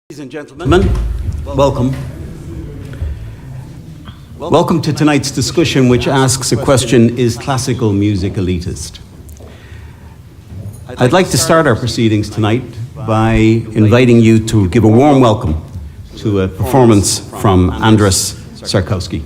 Ladies and gentlemen, welcome. Welcome to tonight's discussion, which asks a question: is classical music elitist? I'd like to start our proceedings tonight by inviting you to give a warm welcome to a performance from Andras Sarkozi.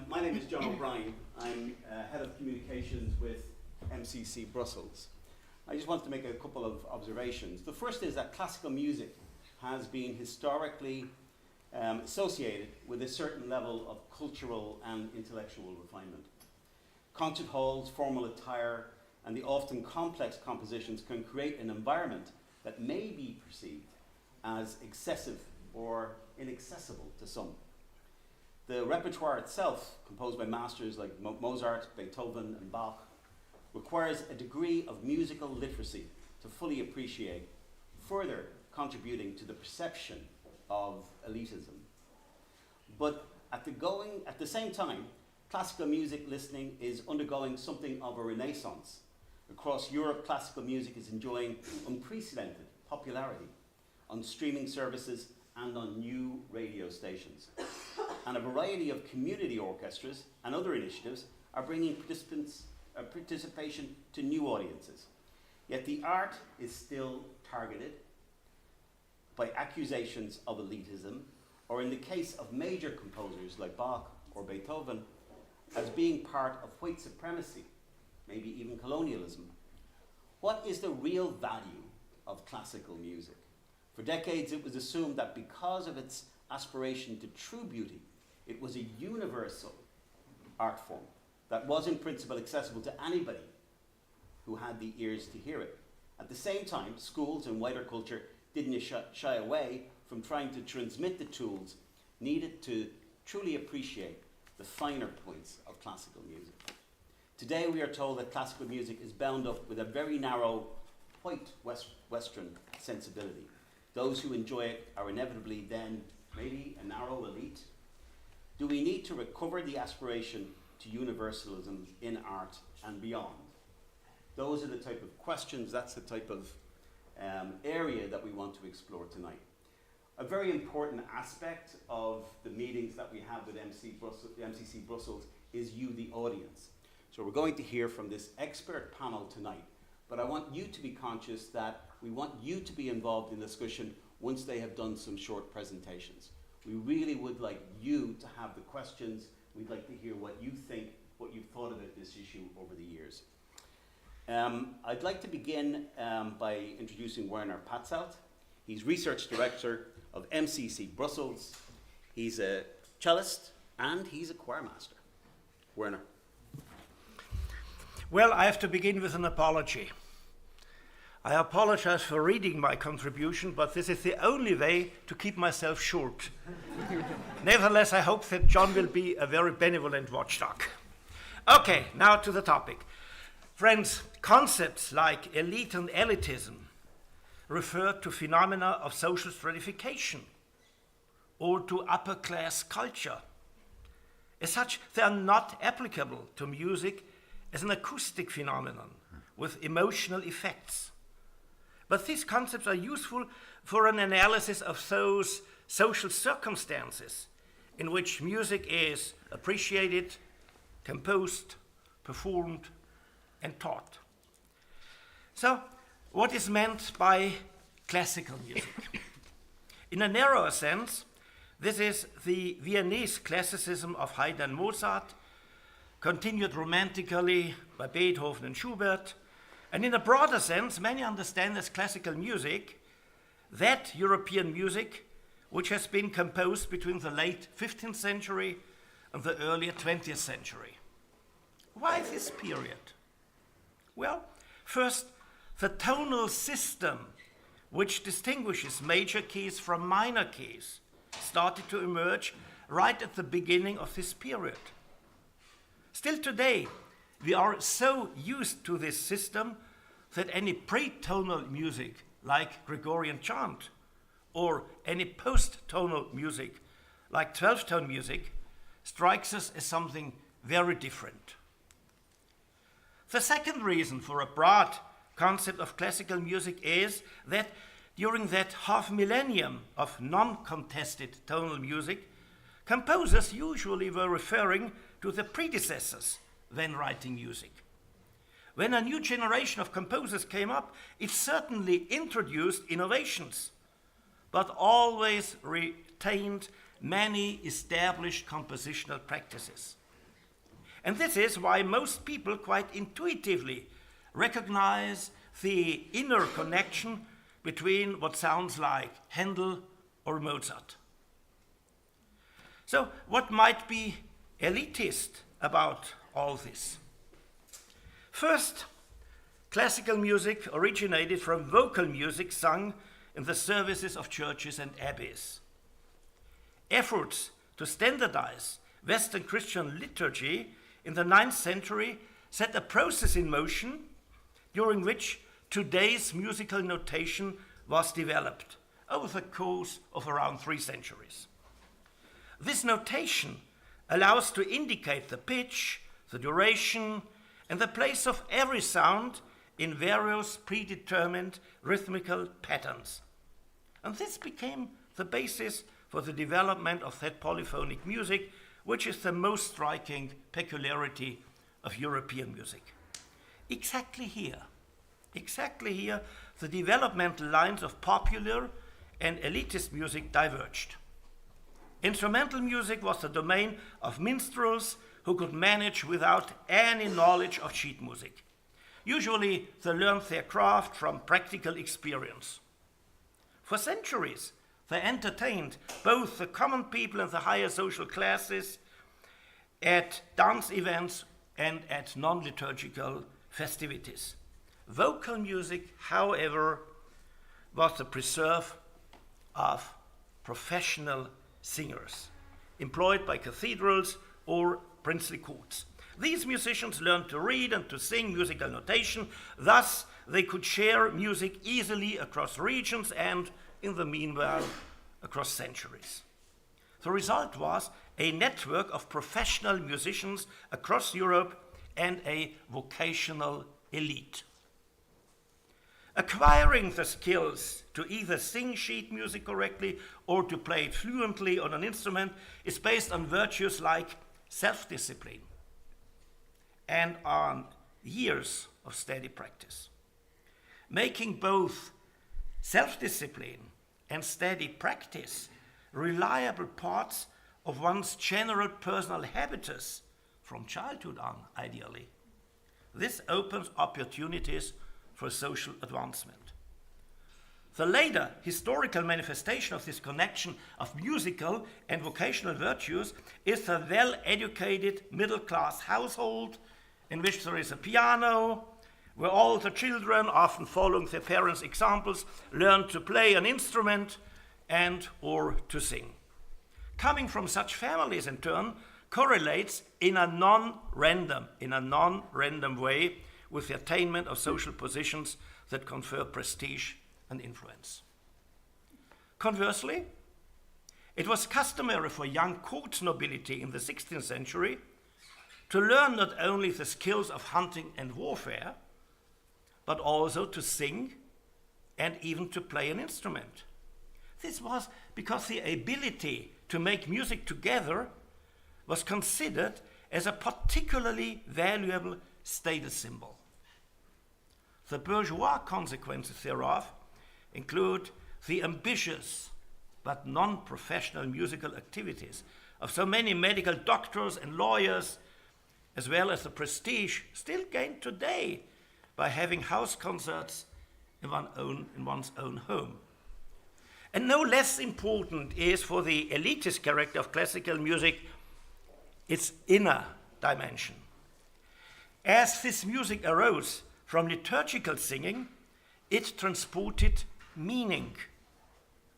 My name is John O'Brien. I'm head of communications with MCC Brussels. I just want to make a couple of observations. The first is that classical music has been historically associated with a certain level of cultural and intellectual refinement. Concert halls, formal attire, and the often complex compositions can create an environment that may be perceived as excessive or inaccessible to some. The repertoire itself, composed by masters like Mozart, Beethoven, and Bach, requires a degree of musical literacy to fully appreciate, further contributing to the perception of elitism. But at the same time, classical music listening is undergoing something of a renaissance. Across Europe, classical music is enjoying unprecedented popularity on streaming services and on new radio stations. And a variety of community orchestras and other initiatives are bringing participation to new audiences. Yet the art is still targeted by accusations of elitism, or in the case of major composers like Bach or Beethoven, as being part of white supremacy, maybe even colonialism. What is the real value of classical music? For decades, it was assumed that because of its aspiration to true beauty, it was a universal art form that was in principle accessible to anybody who had the ears to hear it. At the same time, schools and wider culture didn't shy away from trying to transmit the tools needed to truly appreciate the finer points of classical music. Today we are told that classical music is bound up with a very narrow white Western sensibility. Those who enjoy it are inevitably then maybe a narrow elite. Do we need to recover the aspiration to universalism in art and beyond? Those are the type of questions, that's the type of area that we want to explore tonight. A very important aspect of the meetings that we have with MCC Brussels is you, the audience. So we're going to hear from this expert panel tonight, but I want you to be conscious that we want you to be involved in the discussion once they have done some short presentations. We really would like you to have the questions. We'd like to hear what you think, what you've thought about this issue over the years. I'd like to begin by introducing Werner Patzelt. He's Research Director of MCC Brussels. He's a cellist and he's a choirmaster. Werner. Well, I have to begin with an apology. I apologize for reading my contribution, but this is the only way to keep myself short. Nevertheless, I hope that John will be a very benevolent watchdog. Okay, now to the topic. Friends, concepts like elite and elitism refer to phenomena of social stratification or to upper class culture. As such, they are not applicable to music as an acoustic phenomenon with emotional effects. But these concepts are useful for an analysis of those social circumstances in which music is appreciated, composed, performed, and taught. So, what is meant by classical music? In a narrower sense, this is the Viennese classicism of Haydn and Mozart, continued romantically by Beethoven and Schubert, and in a broader sense, many understand as classical music that European music which has been composed between the late 15th century and the earlier 20th century. Why this period? Well, first, the tonal system which distinguishes major keys from minor keys started to emerge right at the beginning of this period. Still today, we are so used to this system that any pre-tonal music like Gregorian chant or any post-tonal music like 12-tone music strikes us as something very different. The second reason for a broad concept of classical music is that during that half millennium of non-contested tonal music, composers usually were referring to the predecessors when writing music. When a new generation of composers came up, it certainly introduced innovations, but always retained many established compositional practices. And this is why most people quite intuitively recognize the inner connection between what sounds like Handel or Mozart. So, what might be elitist about all this? First, classical music originated from vocal music sung in the services of churches and abbeys. Efforts to standardize Western Christian liturgy in the 9th century set a process in motion during which today's musical notation was developed over the course of around 3 centuries. This notation allows to indicate the pitch, the duration, and the place of every sound in various predetermined rhythmical patterns. And this became the basis for the development of that polyphonic music, which is the most striking peculiarity of European music. Exactly here, the developmental lines of popular and elitist music diverged. Instrumental music was the domain of minstrels who could manage without any knowledge of sheet music. Usually, they learned their craft from practical experience. For centuries, they entertained both the common people and the higher social classes at dance events and at non-liturgical festivities. Vocal music, however, was the preserve of professional singers, employed by cathedrals or princely courts. These musicians learned to read and to sing musical notation, thus they could share music easily across regions and, in the meanwhile, across centuries. The result was a network of professional musicians across Europe and a vocational elite. Acquiring the skills to either sing sheet music correctly or to play it fluently on an instrument is based on virtues like self-discipline and on years of steady practice. Making both self-discipline and steady practice reliable parts of one's general personal habitus from childhood on, ideally. This opens opportunities for social advancement. The later historical manifestation of this connection of musical and vocational virtues is the well-educated middle-class household in which there is a piano, where all the children, often following their parents' examples, learn to play an instrument and or to sing. Coming from such families, in turn, correlates in a non-random way with the attainment of social positions that confer prestige and influence. Conversely, it was customary for young court nobility in the 16th century to learn not only the skills of hunting and warfare, but also to sing and even to play an instrument. This was because the ability to make music together was considered as a particularly valuable status symbol. The bourgeois consequences thereof include the ambitious but non-professional musical activities of so many medical doctors and lawyers, as well as the prestige still gained today by having house concerts in one's own home. And no less important is for the elitist character of classical music its inner dimension. As this music arose from liturgical singing, it transported meaning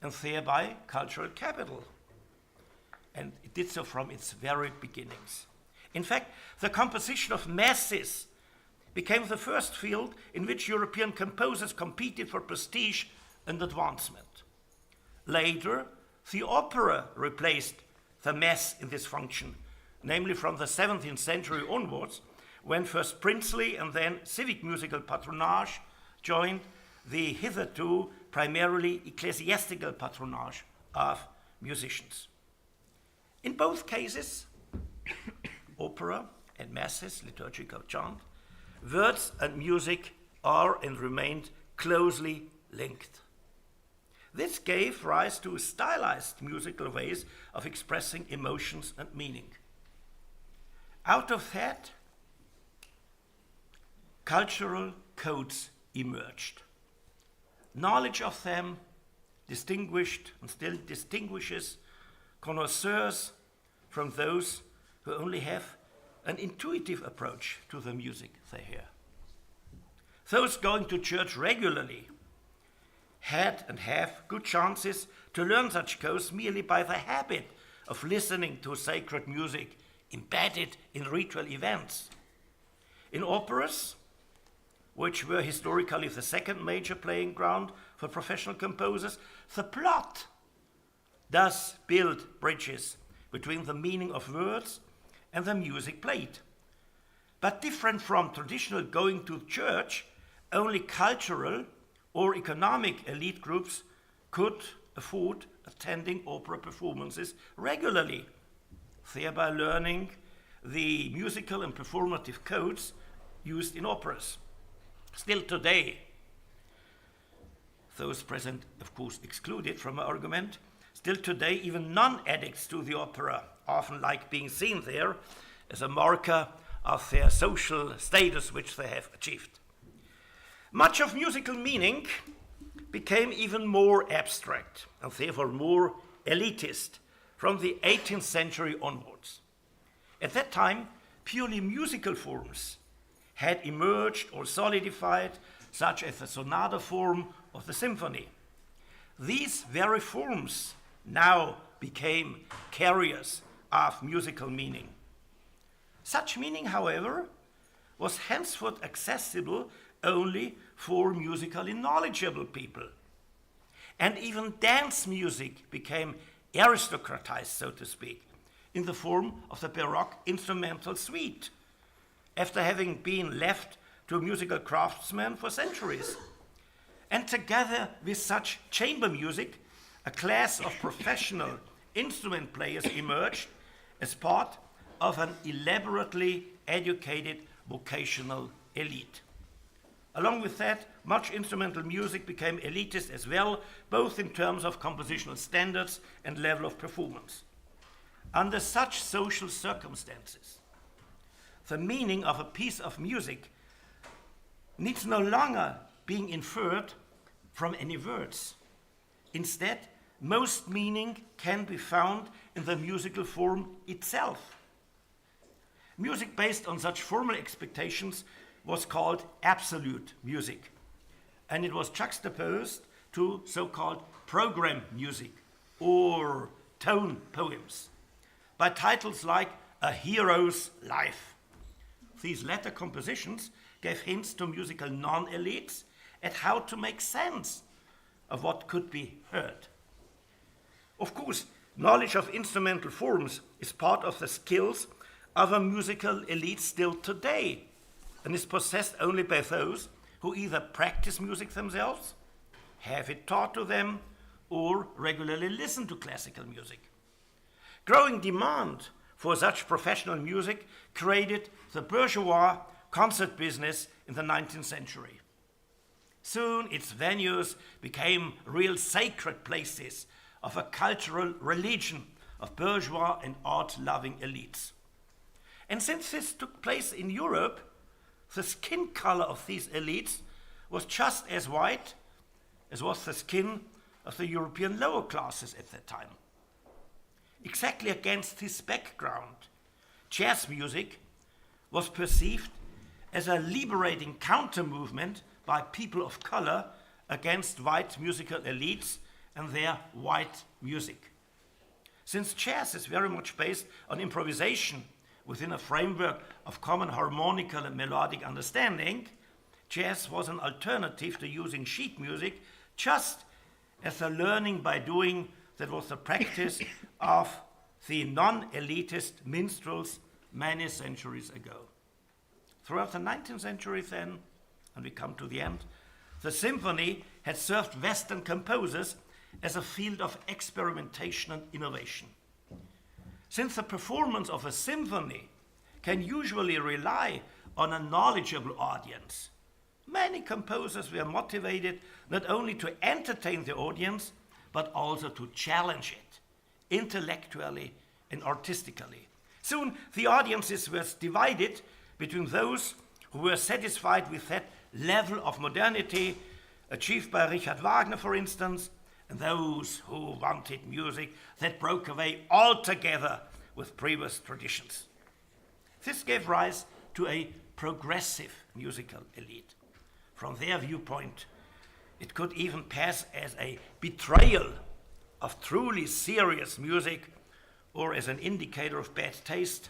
and thereby cultural capital. And it did so from its very beginnings. In fact, the composition of masses became the first field in which European composers competed for prestige and advancement. Later, the opera replaced the mass in this function, namely from the 17th century onwards, when first princely and then civic musical patronage joined the hitherto primarily ecclesiastical patronage of musicians. In both cases, opera and masses, liturgical chant, words and music are and remained closely linked. This gave rise to stylized musical ways of expressing emotions and meaning. Out of that, cultural codes emerged. Knowledge of them distinguished and still distinguishes connoisseurs from those who only have an intuitive approach to the music they hear. Those going to church regularly had and have good chances to learn such codes merely by the habit of listening to sacred music embedded in ritual events. In operas, which were historically the second major playing ground for professional composers, the plot does build bridges between the meaning of words and the music played. But different from traditional going to church, only cultural or economic elite groups could afford attending opera performances regularly, thereby learning the musical and performative codes used in operas. Still today, those present, of course, excluded from my argument, still today, even non-addicts to the opera often like being seen there as a marker of their social status which they have achieved. Much of musical meaning became even more abstract and therefore more elitist from the 18th century onwards. At that time, purely musical forms had emerged or solidified, such as the sonata form of the symphony. These very forms now became carriers of musical meaning. Such meaning, however, was henceforth accessible only for musically knowledgeable people. And even dance music became aristocratized, so to speak, in the form of the Baroque instrumental suite, after having been left to musical craftsmen for centuries. And together with such chamber music, a class of professional instrument players emerged as part of an elaborately educated vocational elite. Along with that, much instrumental music became elitist as well, both in terms of compositional standards and level of performance. Under such social circumstances, the meaning of a piece of music needs no longer being inferred from any words. Instead, most meaning can be found in the musical form itself. Music based on such formal expectations was called absolute music, and it was juxtaposed to so-called program music or tone poems by titles like A Hero's Life. These latter compositions gave hints to musical non-elites at how to make sense of what could be heard. Of course, knowledge of instrumental forms is part of the skills of a musical elite still today, and is possessed only by those who either practice music themselves, have it taught to them, or regularly listen to classical music. Growing demand for such professional music created the bourgeois concert business in the 19th century. Soon its venues became real sacred places of a cultural religion of bourgeois and art-loving elites. And since this took place in Europe, the skin color of these elites was just as white as was the skin of the European lower classes at that time. Exactly against this background, jazz music was perceived as a liberating counter-movement by people of color against white musical elites and their white music. Since jazz is very much based on improvisation within a framework of common harmonical and melodic understanding, jazz was an alternative to using sheet music, just as the learning by doing that was the practice of the non-elitist minstrels many centuries ago. Throughout the 19th century then, and we come to the end, the symphony had served Western composers as a field of experimentation and innovation. Since the performance of a symphony can usually rely on a knowledgeable audience, many composers were motivated not only to entertain the audience, but also to challenge it intellectually and artistically. Soon the audiences were divided between those who were satisfied with that level of modernity achieved by Richard Wagner, for instance, and those who wanted music that broke away altogether with previous traditions. This gave rise to a progressive musical elite. From their viewpoint, it could even pass as a betrayal of truly serious music or as an indicator of bad taste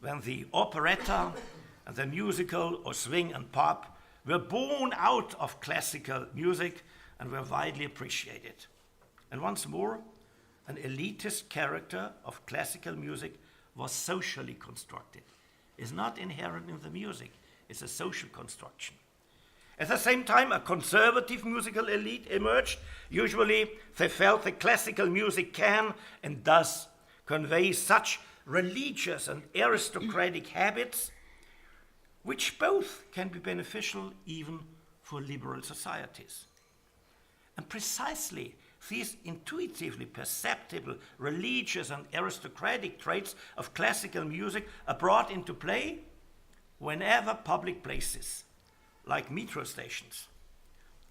when the operetta and the musical or swing and pop were born out of classical music and were widely appreciated. And once more, an elitist character of classical music was socially constructed. It's not inherent in the music, it's a social construction. At the same time, a conservative musical elite emerged. Usually, they felt that classical music can and does convey such religious and aristocratic habits, which both can be beneficial even for liberal societies. And precisely these intuitively perceptible religious and aristocratic traits of classical music are brought into play whenever public places, like metro stations,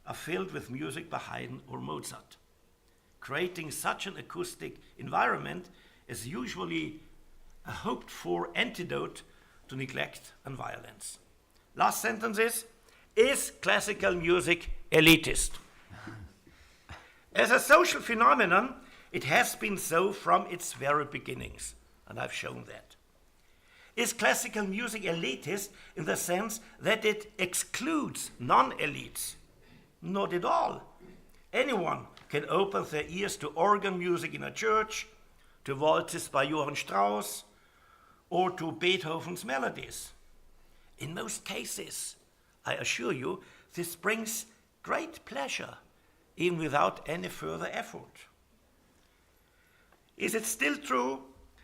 are filled with music by Haydn or Mozart. Creating such an acoustic environment is usually a hoped-for antidote to neglect and violence. Last sentence is classical music elitist? As a social phenomenon, it has been so from its very beginnings, and I've shown that. Is classical music elitist in the sense that it excludes non-elites? Not at all. Anyone can open their ears to organ music in a church, to waltzes by Johann Strauss, or to Beethoven's melodies. In most cases, I assure you, this brings great pleasure, even without any further effort. Is it still true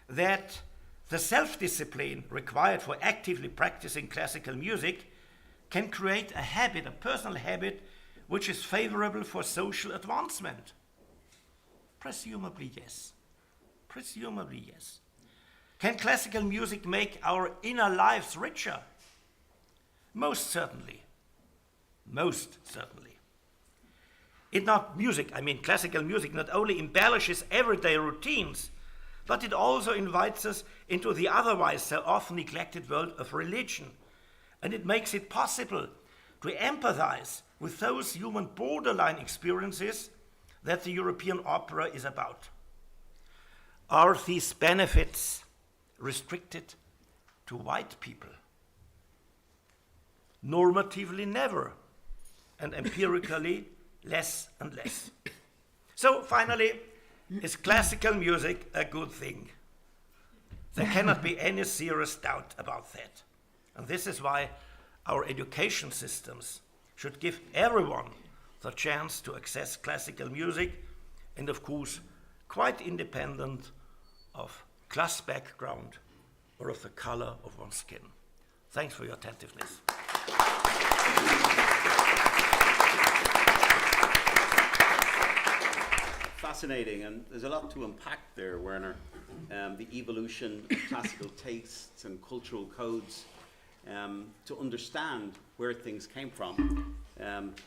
that the self-discipline required for actively practicing classical music can create a habit, a personal habit, which is favorable for social advancement? Presumably yes. Presumably yes. Can classical music make our inner lives richer? Most certainly. Most certainly. Classical music not only embellishes everyday routines, but it also invites us into the otherwise so often neglected world of religion. And it makes it possible to empathize with those human borderline experiences that the European opera is about. Are these benefits restricted to white people? Normatively never, and empirically less and less. So finally, is classical music a good thing? There cannot be any serious doubt about that. And this is why our education systems should give everyone the chance to access classical music, and of course, quite independent of class background or of the color of one's skin. Thanks for your attentiveness. Fascinating, and there's a lot to unpack there, Werner. The evolution of classical tastes and cultural codes, to understand where things came from,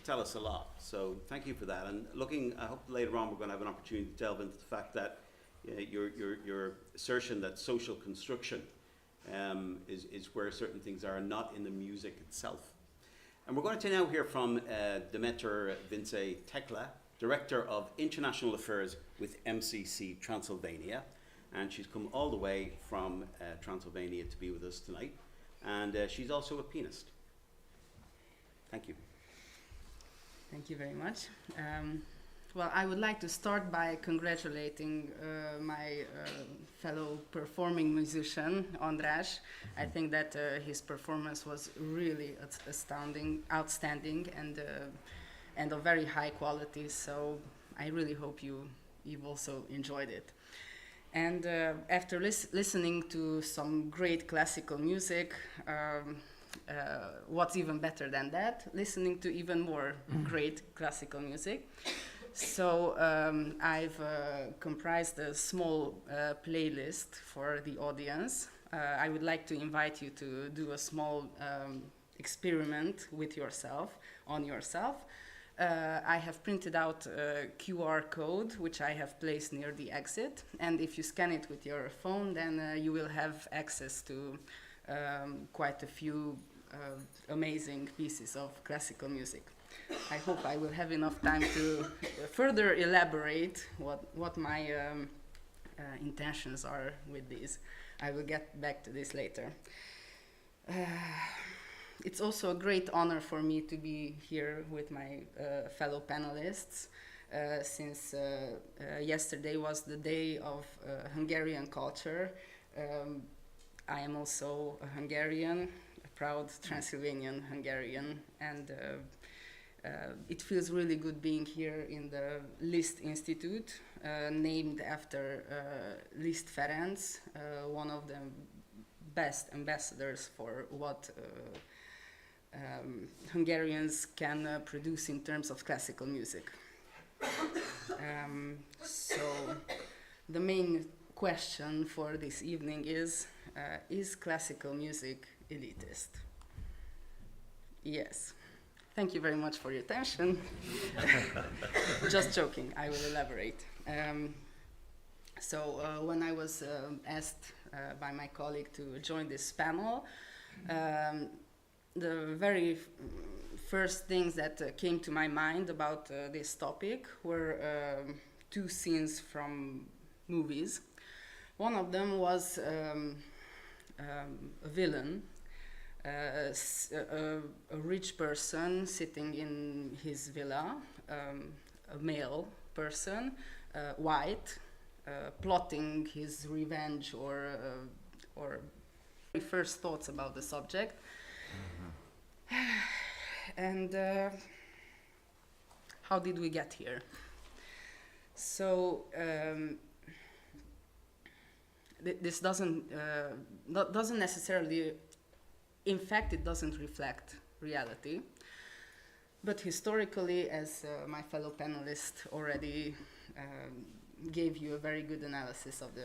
tell us a lot. So thank you for that. And I hope later on we're going to have an opportunity to delve into the fact that your assertion that social construction is where certain things are, not in the music itself. And we're going to now hear from Demeter Vincze Tekla, Director of International Affairs with MCC Transylvania. And she's come all the way from Transylvania to be with us tonight. And she's also a pianist. Thank you. Thank you very much. Well, I would like to start by congratulating my fellow performing musician, Andras. I think that his performance was really outstanding, and of very high quality. So I really hope you've also enjoyed it. And after listening to some great classical music, what's even better than that? Listening to even more great classical music. So I've comprised a small playlist for the audience. I would like to invite you to do a small experiment with yourself, on yourself. I have printed out a QR code, which I have placed near the exit. And if you scan it with your phone, then you will have access to quite a few amazing pieces of classical music. I hope I will have enough time to further elaborate what my intentions are with these. I will get back to this later. It's also a great honor for me to be here with my fellow panelists, since yesterday was the day of Hungarian culture. I am also a Hungarian, a proud Transylvanian Hungarian, and it feels really good being here in the Liszt Institute, named after Liszt Ferenc, one of the best ambassadors for what Hungarians can produce in terms of classical music. So the main question for this evening is classical music elitist? Yes. Thank you very much for your attention. Just joking, I will elaborate. So when I was asked by my colleague to join this panel, the very first things that came to my mind about this topic were two scenes from movies. One of them was a villain, a rich person sitting in his villa, a male person, white, plotting his revenge or first thoughts about the subject. And how did we get here? So this doesn't necessarily, in fact, it doesn't reflect reality. But historically, as my fellow panelist already gave you a very good analysis of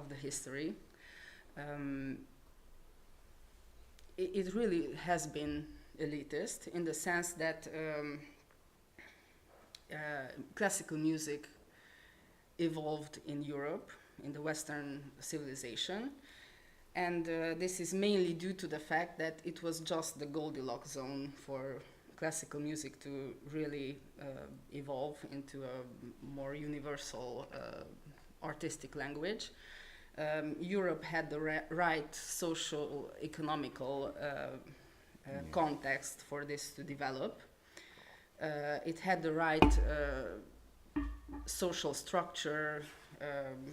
the history, it really has been elitist in the sense that classical music evolved in Europe, in the Western civilization, and this is mainly due to the fact that it was just the Goldilocks zone for classical music to really evolve into a more universal artistic language. Europe had the right social, economical context for this to develop. It had the right social structure,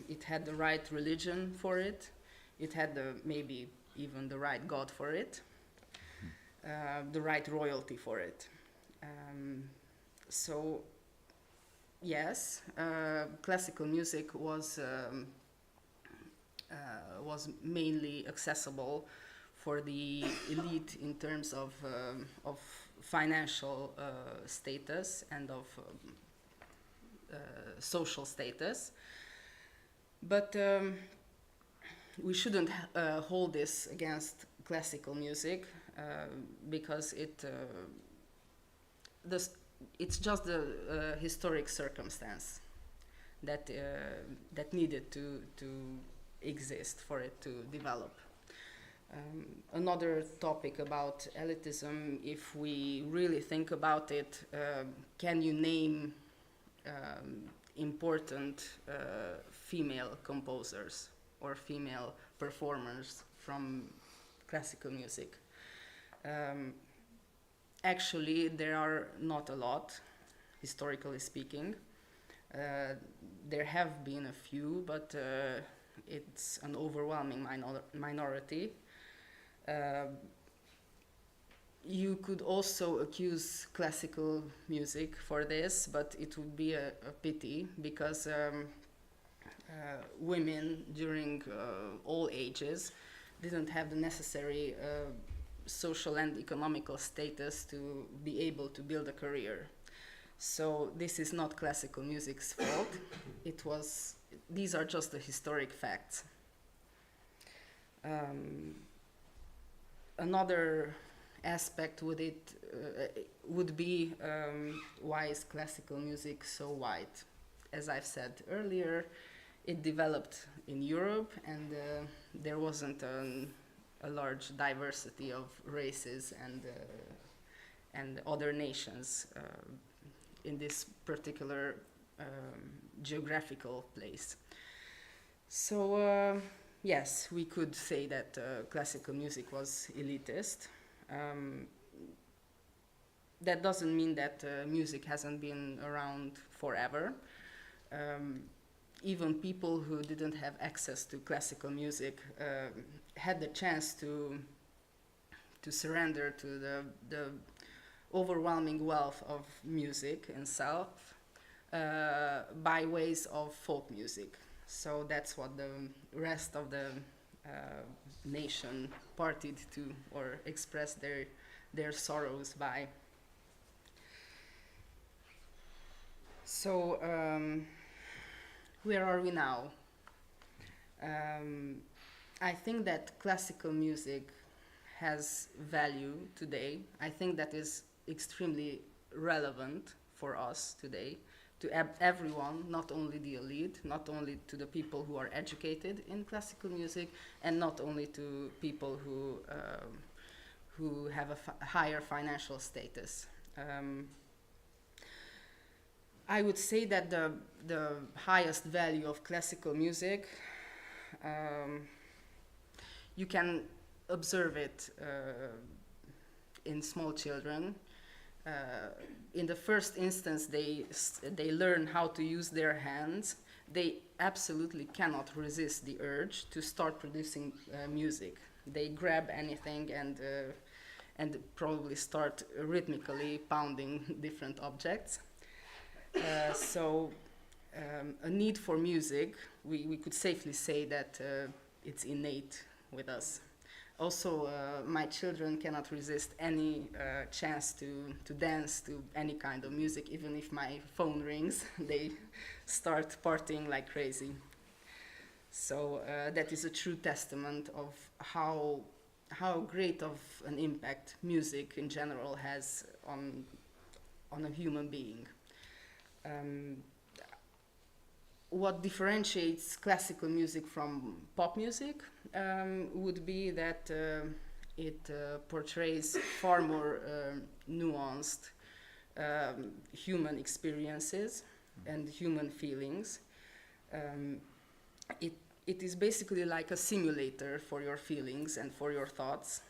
it had the right religion for it, it had maybe even the right God for it, the right royalty for it. So, yes, classical music was mainly accessible for the elite in terms of financial status and of social status. But we shouldn't hold this against classical music because it's just the historic circumstance that needed to exist for it to develop. Another topic about elitism, if we really think about it, can you name important female composers or female performers from classical music? Actually, there are not a lot, historically speaking. There have been a few, but it's an overwhelming minority. You could also accuse classical music for this, but it would be a pity because women during all ages didn't have the necessary social and economical status to be able to build a career. So this is not classical music's fault. These are just the historic facts. Another aspect would be why is classical music so wide? As I've said earlier, it developed in Europe, and there wasn't a large diversity of races and other nations in this particular geographical place. So yes, we could say that classical music was elitist. That doesn't mean that music hasn't been around forever. Even people who didn't have access to classical music had the chance to surrender to the overwhelming wealth of music in South by ways of folk music. So that's what the rest of the nation partied to or expressed their sorrows by. So where are we now? I think that classical music has value today. I think that is extremely relevant for us today, to everyone, not only the elite, not only to the people who are educated in classical music, and not only to people who have a higher financial status. I would say that the highest value of classical music, you can observe it in small children. In the first instance, they learn how to use their hands. They absolutely cannot resist the urge to start producing music. They grab anything and probably start rhythmically pounding different objects. A need for music, we could safely say that it's innate with us. Also, my children cannot resist any chance to dance to any kind of music. Even if my phone rings, they start partying like crazy. So that is a true testament of how great of an impact music in general has on a human being. What differentiates classical music from pop music would be that it portrays far more nuanced human experiences and human feelings. It is basically like a simulator for your feelings and for your thoughts.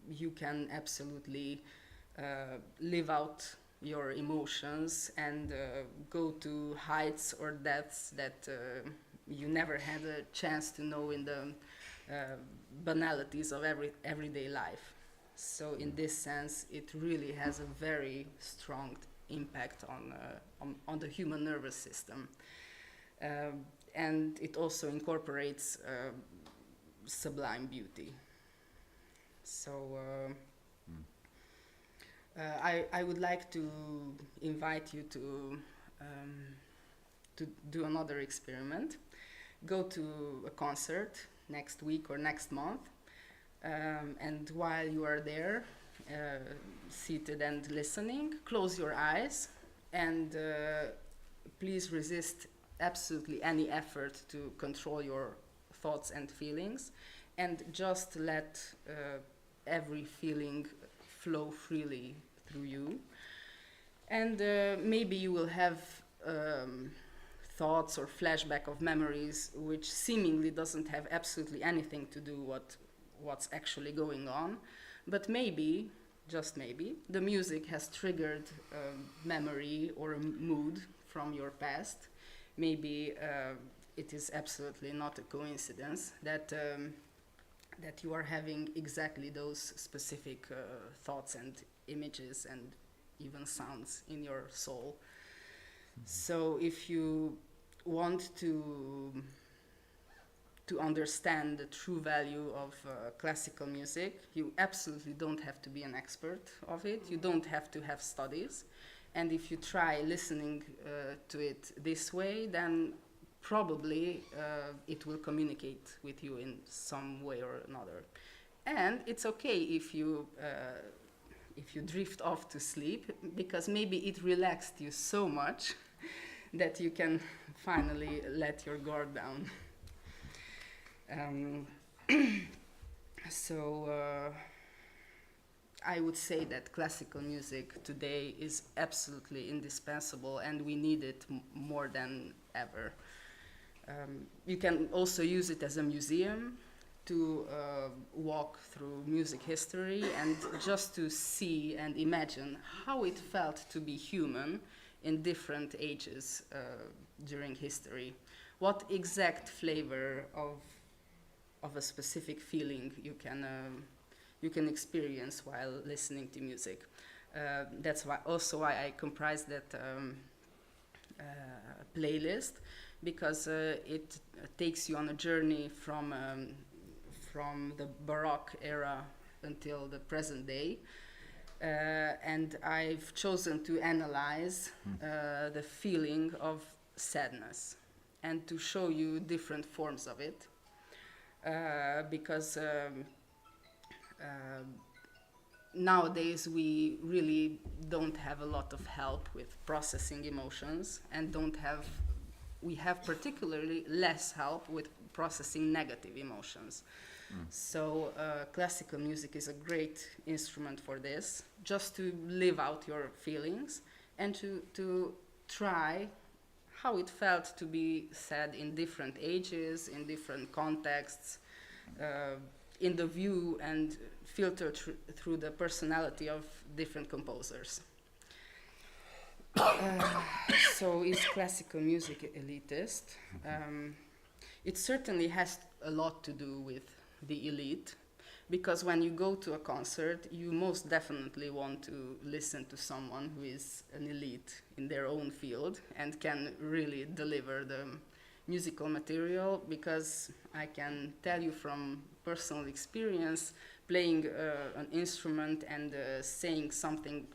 You can absolutely live out your emotions and go to heights or depths that you never had a chance to know in the banalities of everyday life. So in this sense, it really has a very strong impact on the human nervous system. And it also incorporates sublime beauty. So I would like to invite you to do another experiment. Go to a concert next week or next month, and while you are there, seated and listening, close your eyes and please resist absolutely any effort to control your thoughts and feelings, and just let every feeling flow freely through you. And maybe you will have thoughts or flashback of memories which seemingly doesn't have absolutely anything to do what's actually going on, but maybe, just maybe, the music has triggered a memory or a mood from your past. Maybe it is absolutely not a coincidence that that you are having exactly those specific thoughts and images and even sounds in your soul. So if you want to understand the true value of classical music, you absolutely don't have to be an expert of it. You don't have to have studies. And if you try listening to it this way, then probably it will communicate with you in some way or another. And it's okay if you drift off to sleep, because maybe it relaxed you so much that you can finally let your guard down. I would say that classical music today is absolutely indispensable, and we need it more than ever. You can also use it as a museum to walk through music history and just to see and imagine how it felt to be human in different ages during history. What exact flavor of a specific feeling you can experience while listening to music. That's why I comprised that playlist, because it takes you on a journey from the Baroque era until the present day. And I've chosen to analyze the feeling of sadness and to show you different forms of it, because nowadays we really don't have a lot of help with processing emotions, and we have particularly less help with processing negative emotions. So classical music is a great instrument for this, just to live out your feelings and to try how it felt to be sad in different ages, in different contexts, in the view and filter through the personality of different composers. So is classical music elitist? It certainly has a lot to do with the elite, Because when you go to a concert, you most definitely want to listen to someone who is an elite in their own field and can really deliver the musical material, because I can tell you from personal experience, playing an instrument and saying something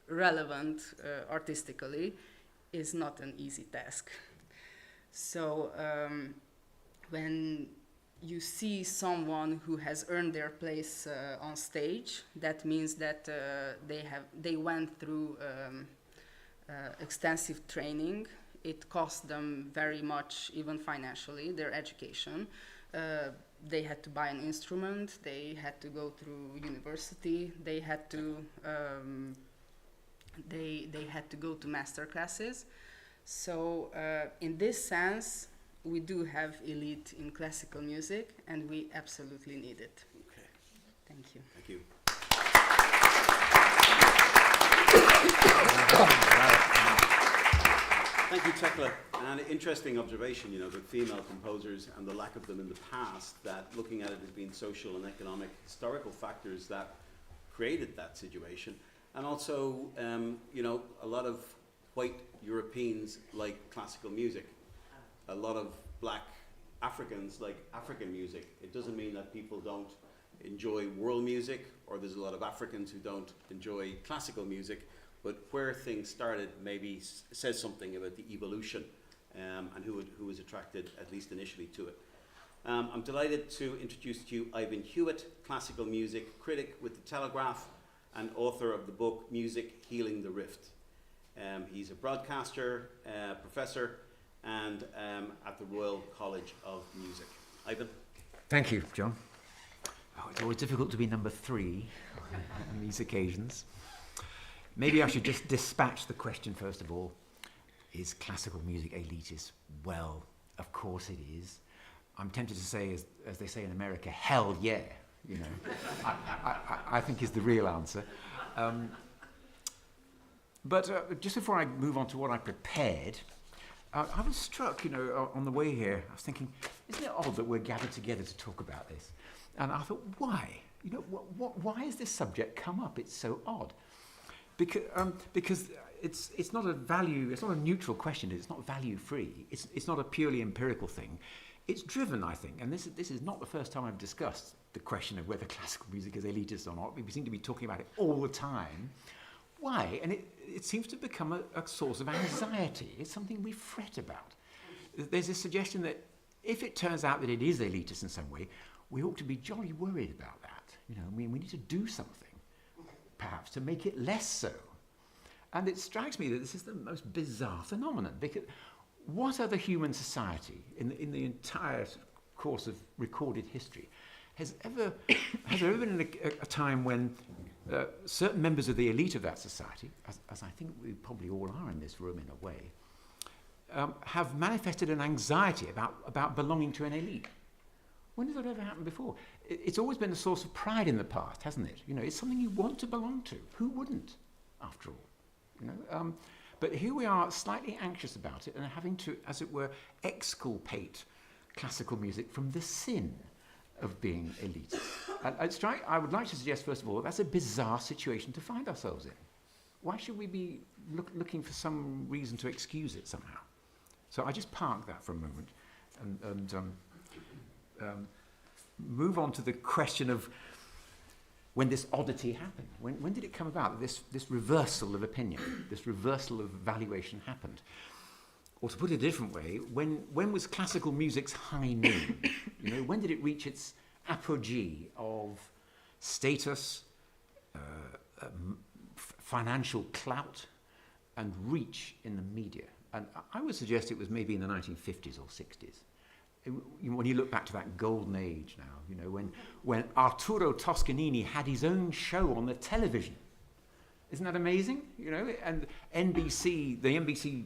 relevant artistically is not an easy task. So when you see someone who has earned their place on stage, that means that they went through extensive training. It cost them very much, even financially, their education. They had to buy an instrument, they had to go through university, they had to go to master classes. So in this sense, we do have elite in classical music, and we absolutely need it. Okay. Thank you. Thank you. Thank you, Tekla. An interesting observation, you know, the female composers and the lack of them in the past, that looking at it as being social and economic historical factors that created that situation. And also, you know, a lot of white Europeans like classical music. A lot of black Africans like African music. It doesn't mean that people don't enjoy world music, or there's a lot of Africans who don't enjoy classical music, but where things started maybe says something about the evolution and who was attracted, at least initially, to it. I'm delighted to introduce to you Ivan Hewitt, classical music critic with The Telegraph and author of the book Music Healing the Rift. He's a broadcaster, professor, and at the Royal College of Music. Ivan? Thank you, John. Oh, it's always difficult to be number 3 on these occasions. Maybe I should just dispatch the question first of all. Is classical music elitist? Well, of course it is. I'm tempted to say, as they say in America, hell yeah, you know. I think is the real answer. But just before I move on to what I prepared, I was struck, you know, on the way here, I was thinking, isn't it odd that we're gathered together to talk about this? And I thought, why? You know, why has this subject come up? It's so odd. Because it's not a value, it's not a neutral question, it's not value-free, it's not a purely empirical thing. It's driven, I think, and this is not the first time I've discussed the question of whether classical music is elitist or not. We seem to be talking about it all the time. Why? And it seems to become a source of anxiety. It's something we fret about. There's a suggestion that if it turns out that it is elitist in some way, we ought to be jolly worried about that. You know, we need to do something, perhaps, to make it less so. And it strikes me that this is the most bizarre phenomenon, because what other human society in the entire course of recorded history has there ever been a time when certain members of the elite of that society, as I think we probably all are in this room in a way, have manifested an anxiety about belonging to an elite? When has that ever happened before? It's always been a source of pride in the past, hasn't it? You know, it's something you want to belong to. Who wouldn't, after all? You know, but here we are, slightly anxious about it and having to, as it were, exculpate classical music from the sin of being elite. I would like to suggest, first of all, that's a bizarre situation to find ourselves in. Why should we be looking for some reason to excuse it somehow? So I just park that for a moment and move on to the question of when this oddity happened. When did it come about, this reversal of opinion, this reversal of valuation happened? Or to put it a different way, when was classical music's high noon? You know, when did it reach its apogee of status, financial clout, and reach in the media? And I would suggest it was maybe in the 1950s or 60s. When you look back to that golden age now, you know, when Arturo Toscanini had his own show on the television. Isn't that amazing? You know, and the NBC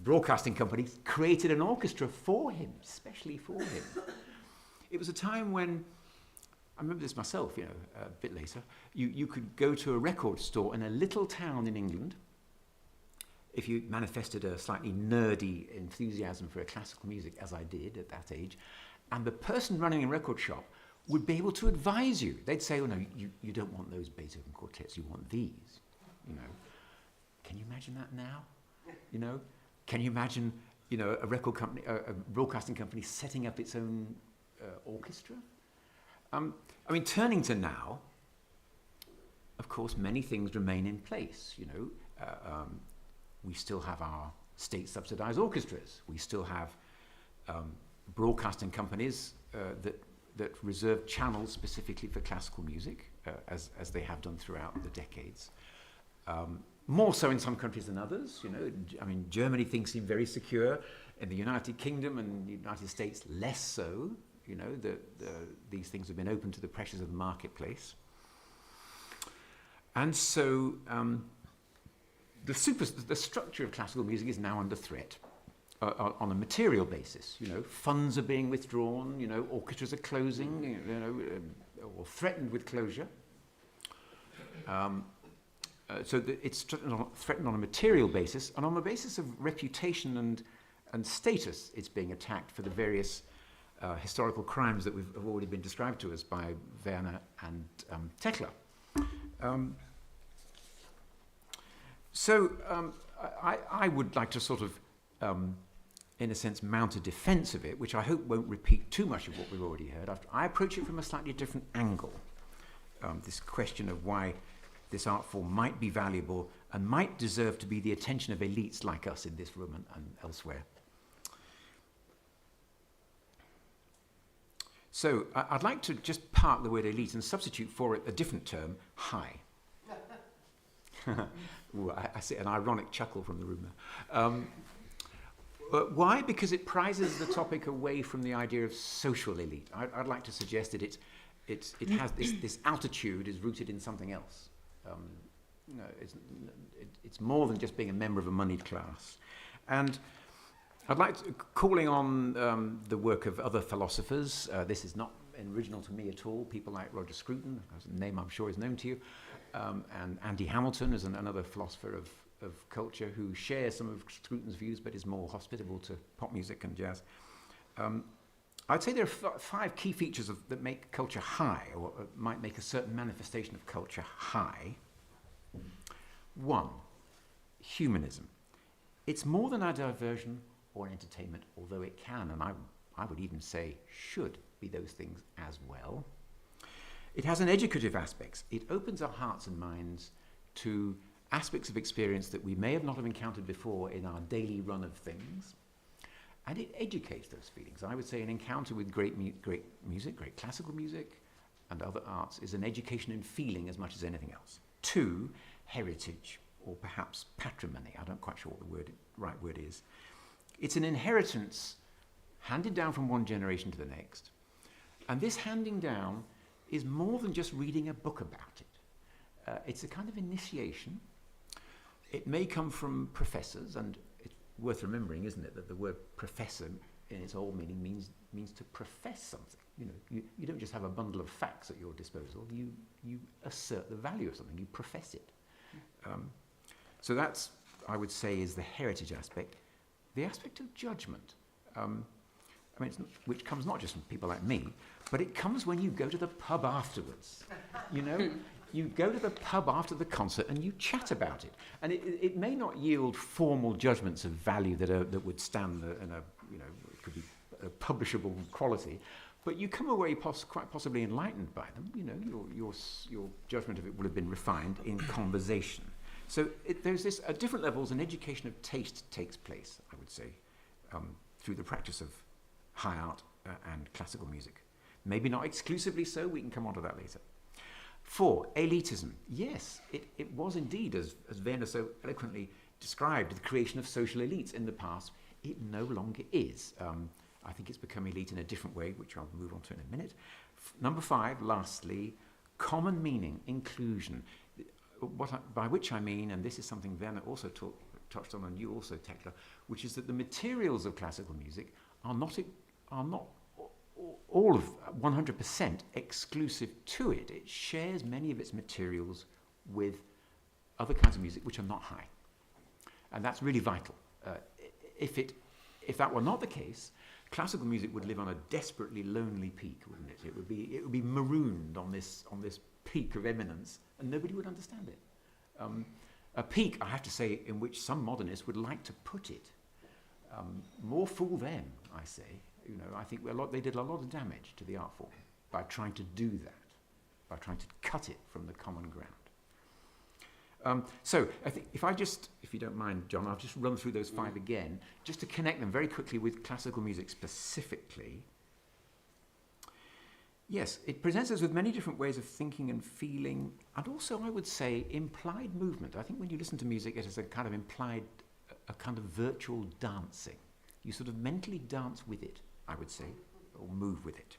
broadcasting company created an orchestra for him, especially for him. It was a time when, I remember this myself, you know, a bit later, you could go to a record store in a little town in England if you manifested a slightly nerdy enthusiasm for classical music, as I did at that age, and the person running a record shop would be able to advise you. They'd say, oh no, you don't want those Beethoven quartets, you want these, you know. Can you imagine that now? You know, can you imagine, you know, a record company, a broadcasting company setting up its own orchestra? I mean, turning to now, of course, many things remain in place, you know. We still have our state-subsidized orchestras. We still have broadcasting companies that reserve channels specifically for classical music, as they have done throughout the decades. More so in some countries than others, you know. I mean, Germany things seem very secure. In the United Kingdom and the United States, less so. You know, these things have been open to the pressures of the marketplace. And so the structure of classical music is now under threat on a material basis. You know, funds are being withdrawn, you know, orchestras are closing, you know, or threatened with closure. So it's threatened on a material basis, and on the basis of reputation and status, it's being attacked for the various historical crimes that have already been described to us by Werner and Tekla. I would like to sort of, in a sense, mount a defense of it, which I hope won't repeat too much of what we've already heard. I approach it from a slightly different angle, this question of why this art form might be valuable and might deserve to be the attention of elites like us in this room and elsewhere. So I'd like to just park the word elite and substitute for it a different term, high. Ooh, I see an ironic chuckle from the room there. Why? Because it prizes the topic away from the idea of social elite. I'd like to suggest that it has this altitude is rooted in something else. No, it's more than just being a member of a moneyed class. And I'd like to, calling on the work of other philosophers, this is not original to me at all, people like Roger Scruton, a name I'm sure is known to you, and Andy Hamilton is another philosopher of culture who shares some of Scruton's views but is more hospitable to pop music and jazz. I'd say there are 5 key features that make culture high, or might make a certain manifestation of culture high. 1, humanism. It's more than a diversion or an entertainment, although it can, and I would even say should be those things as well. It has an educative aspect. It opens our hearts and minds to aspects of experience that we may have not have encountered before in our daily run of things. And it educates those feelings. I would say an encounter with great music, great classical music, and other arts is an education in feeling as much as anything else. 2, heritage, or perhaps patrimony. I don't quite sure what the right word is. It's an inheritance handed down from one generation to the next. And this handing down is more than just reading a book about it. It's a kind of initiation. It may come from professors, and it's worth remembering, isn't it, that the word professor in its old meaning means to profess something. You know, you don't just have a bundle of facts at your disposal. You assert the value of something. You profess it. So that's, I would say, is the heritage aspect. The aspect of judgment, which comes not just from people like me, but it comes when you go to the pub afterwards. You know, you go to the pub after the concert and you chat about it, and it may not yield formal judgments of value that would stand in a, you know, it could be a publishable quality, but you come away quite possibly enlightened by them. You know, your judgment of it would have been refined in conversation. So there's this, at different levels, an education of taste takes place, I would say, through the practice of high art and classical music. Maybe not exclusively so, we can come on to that later. 4, elitism. Yes, it was indeed, as Werner so eloquently described, the creation of social elites in the past. It no longer is. I think it's become elite in a different way, which I'll move on to in a minute. Number 5, lastly, common meaning, inclusion. By which I mean, and this is something Werner also touched on, and you also, Tekla, which is that the materials of classical music are not all of 100% exclusive to it. It shares many of its materials with other kinds of music which are not high. And that's really vital. If that were not the case, classical music would live on a desperately lonely peak, wouldn't it? It would be marooned on this peak of eminence, and nobody would understand it. A peak, I have to say, in which some modernists would like to put it. More fool them, I say. I think they did a lot of damage to the art form by trying to do that, by trying to cut it from the common ground. So I think if you don't mind, John, I'll just run through those 5 again, just to connect them very quickly with classical music specifically. Yes, it presents us with many different ways of thinking and feeling, and also, I would say, implied movement. I think when you listen to music, it is a kind of implied, a kind of virtual dancing. You sort of mentally dance with it, I would say, or move with it.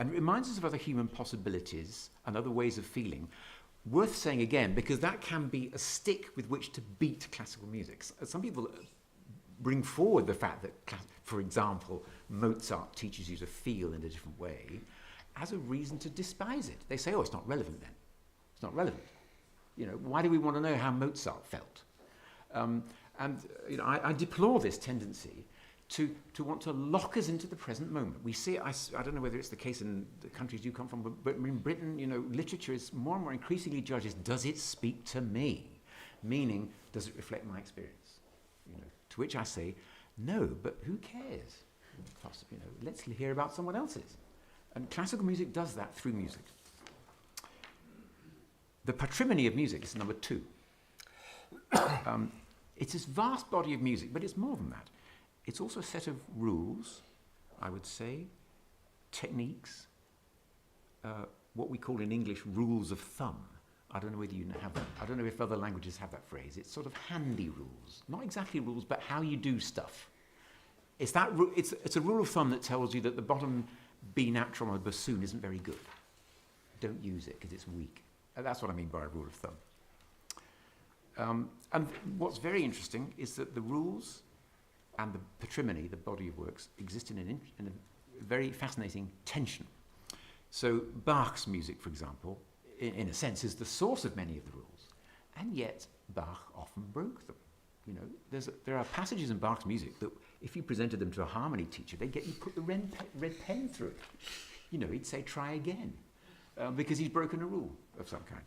And it reminds us of other human possibilities and other ways of feeling. Worth saying again, because that can be a stick with which to beat classical music. Some people bring forward the fact that, for example, Mozart teaches you to feel in a different way as a reason to despise it. They say, oh, it's not relevant then. It's not relevant. Why do we want to know how Mozart felt? I deplore this tendency to want to lock us into the present moment. We see, I don't know whether it's the case in the countries you come from, but in Britain, literature is more and more increasingly judged as, does it speak to me? Meaning, does it reflect my experience? To which I say, no, but who cares? Let's hear about someone else's. And classical music does that through music. The patrimony of music is number 2. It's this vast body of music, but it's more than that. It's also a set of rules, I would say, techniques, what we call in English rules of thumb. I don't know whether you have that. I don't know if other languages have that phrase. It's sort of handy rules. Not exactly rules, but how you do stuff. It's a rule of thumb that tells you that the bottom B natural on a bassoon isn't very good. Don't use it because it's weak. That's what I mean by a rule of thumb. And what's very interesting is that the rules and the patrimony, the body of works, exist in a very fascinating tension. So Bach's music, for example, in a sense, is the source of many of the rules, and yet Bach often broke them. There are passages in Bach's music that, if you presented them to a harmony teacher, they'd get you put the red pen through it. He'd say, try again, because he's broken a rule of some kind.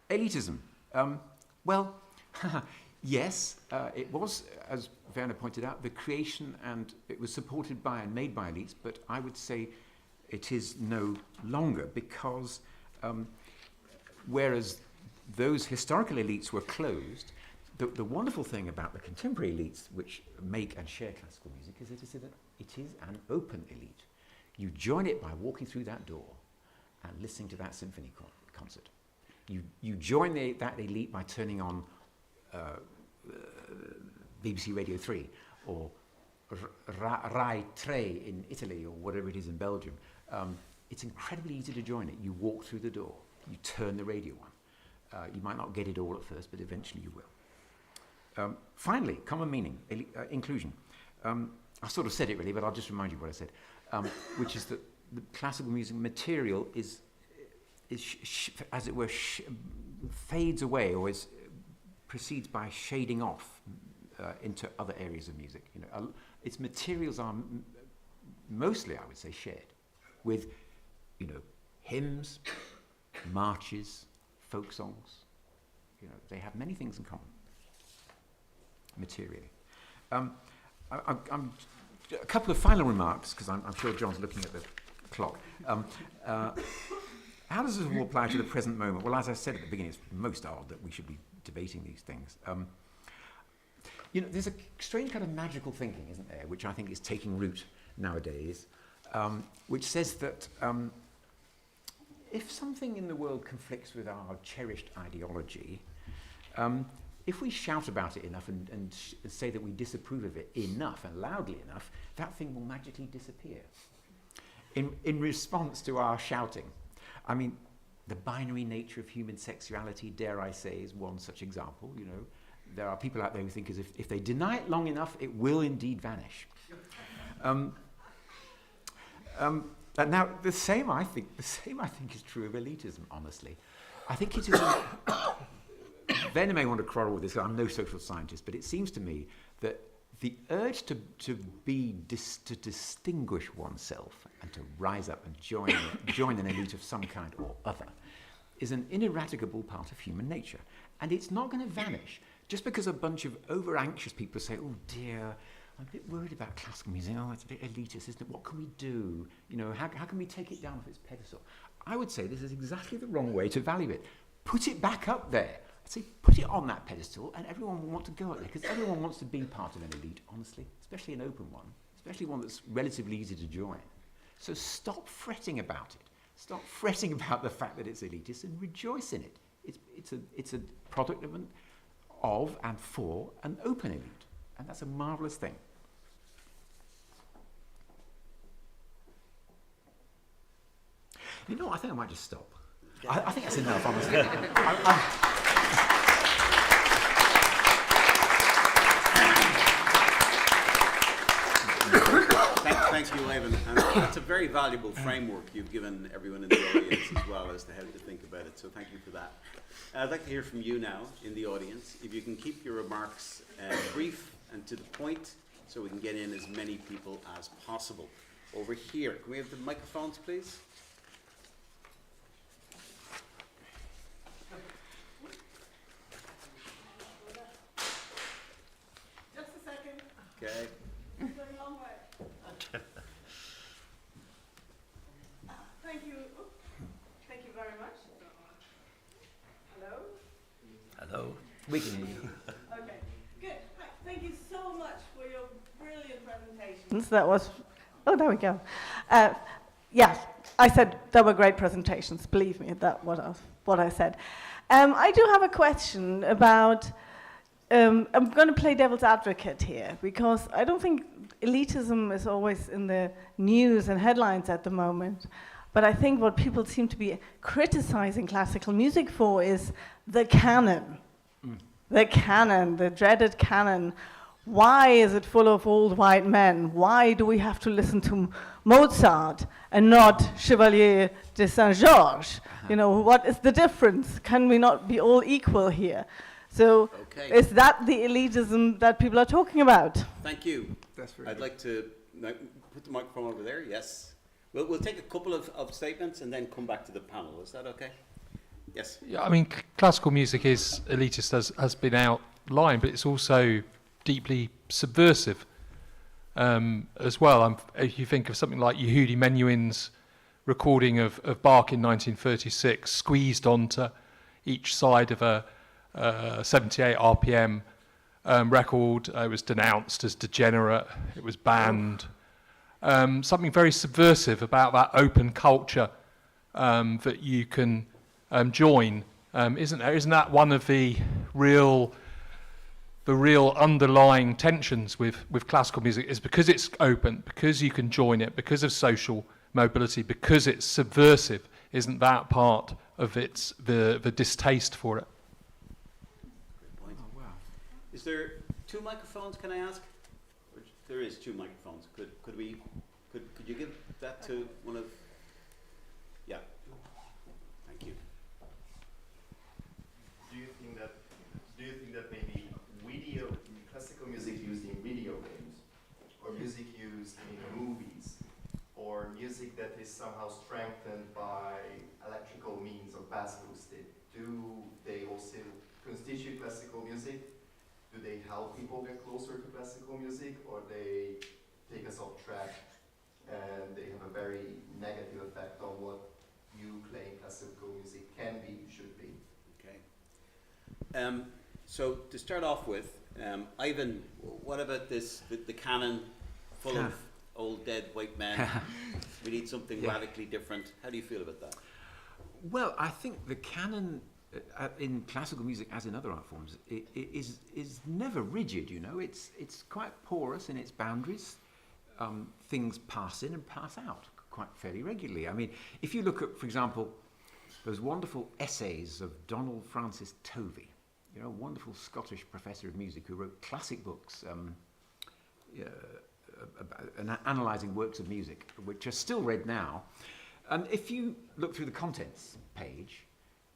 Elitism. Yes, it was, as Werner pointed out, the creation, and it was supported by and made by elites, but I would say it is no longer, because whereas those historical elites were closed, the wonderful thing about the contemporary elites, which make and share classical music, is that it is an open elite. You join it by walking through that door and listening to that symphony concert. You join that elite by turning on BBC Radio 3 or Rai 3 in Italy or whatever it is in Belgium. It's incredibly easy to join it. You walk through the door, you turn the radio on. You might not get it all at first, but eventually you will. Finally, common meaning, inclusion. I sort of said it really, but I'll just remind you what I said, which is that the classical music material is as it were, fades away or proceeds by shading off into other areas of music. Its materials are mostly, I would say, shared with, hymns, marches, folk songs. They have many things in common, materially. A couple of final remarks, because I'm sure John's looking at the clock. How does this all apply to the present moment? Well, as I said at the beginning, it's most odd that we should be debating these things. There's a strange kind of magical thinking, isn't there, which I think is taking root nowadays, which says that if something in the world conflicts with our cherished ideology, if we shout about it enough and say that we disapprove of it enough and loudly enough, that thing will magically disappear. In response to our shouting. I mean, the binary nature of human sexuality, dare I say, is one such example. There are people out there who think as if they deny it long enough, it will indeed vanish. Now, the same I think is true of elitism. Honestly, I think it is Werner may want to quarrel with this, I'm no social scientist, but it seems to me that the urge to distinguish oneself and to rise up and join an elite of some kind or other is an ineradicable part of human nature. And it's not going to vanish just because a bunch of over-anxious people say, oh dear, I'm a bit worried about classical music. Oh, it's a bit elitist, isn't it? What can we do? You know, how can we take it down off its pedestal? I would say this is exactly the wrong way to value it. Put it back up there. I'd say put it on that pedestal and everyone will want to go up there because everyone wants to be part of an elite, honestly, especially an open one, especially one that's relatively easy to join. So stop fretting about it. Stop fretting about the fact that it's elitist and rejoice in it. It's a product of and for an open elite, and that's a marvelous thing. You know, I think I might just stop. I think that's enough, honestly. Thank you, Ivan. And that's a very valuable framework you've given everyone in the audience as well as to how to think about it. So thank you for that. I'd like to hear from you now in the audience. If you can keep your remarks brief and to the point so we can get in as many people as possible. Over here, can we have the microphones, please? Just a second. Okay. It's going a long way. Thank you. Thank you very much. Hello? Hello. We can hear you. Okay. Good. Hi. Thank you so much for your brilliant presentations. That was, oh, there we go. Yes, I said there were great presentations. Believe me, that was what I said. I do have a question about, I'm going to play devil's advocate here, because I don't think elitism is always in the news and headlines at the moment. But I think what people seem to be criticizing classical music for is the canon. The canon, the dreaded canon. Why is it full of old white men? Why do we have to listen to Mozart and not Chevalier de Saint-Georges? You know, what is the difference? Can we not be all equal here? So is that the elitism that people are talking about? Thank you. That's very I'd good. like to put the microphone over there. Yes. We'll take a couple of statements and then come back to the panel. Is that okay? Yes. Yeah, I mean, classical music is elitist, has been outlined, but it's also deeply subversive as well. If you think of something like Yehudi Menuhin's recording of Bach in 1936, squeezed onto each side of a 78 RPM record, it was denounced as degenerate, it was banned. Something very subversive about that open culture that you can join, isn't there? Isn't that one of the real underlying tensions with classical music? Is because it's open, because you can join it, because of social mobility, because it's subversive. Isn't that part of the distaste for it? Good point. Oh, wow. Is there two microphones? Can I ask? There is two microphones. Could you give that to one of? Yeah. Thank you. Do you think that maybe classical music used in video games, or music used in movies, or music that is somehow strengthened by electrical means or bass boosted, do they also constitute classical music? Do they help people get closer to classical music, or they take us off track and they have a very negative effect on what you claim classical music can be, should be? Okay. So to start off with, Ivan, what about this? The canon full of old dead white men. We need something radically different. How do you feel about that? Well, I think the canon in classical music, as in other art forms, is never rigid. You know, it's quite porous in its boundaries. Things pass in and pass out quite fairly regularly. I mean, if you look at, for example, those wonderful essays of Donald Francis Tovey, you know, a wonderful Scottish professor of music who wrote classic books analysing works of music, which are still read now. And if you look through the contents page,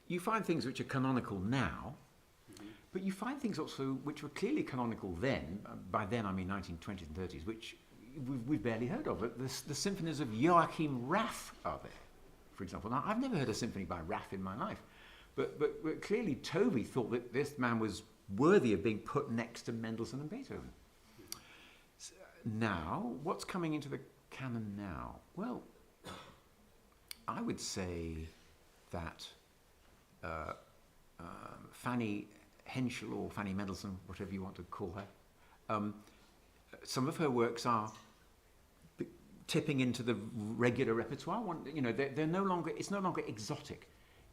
you find things which are canonical now, But you find things also which were clearly canonical then, by then I mean 1920s and 30s, which we've barely heard of. The symphonies of Joachim Raff are there, for example. Now, I've never heard a symphony by Raff in my life, but clearly Tovey thought that this man was worthy of being put next to Mendelssohn and Beethoven. Now, what's coming into the canon now? Well, I would say that Fanny Henschel, or Fanny Mendelssohn, whatever you want to call her, some of her works are tipping into the regular repertoire. They're no longer. It's no longer exotic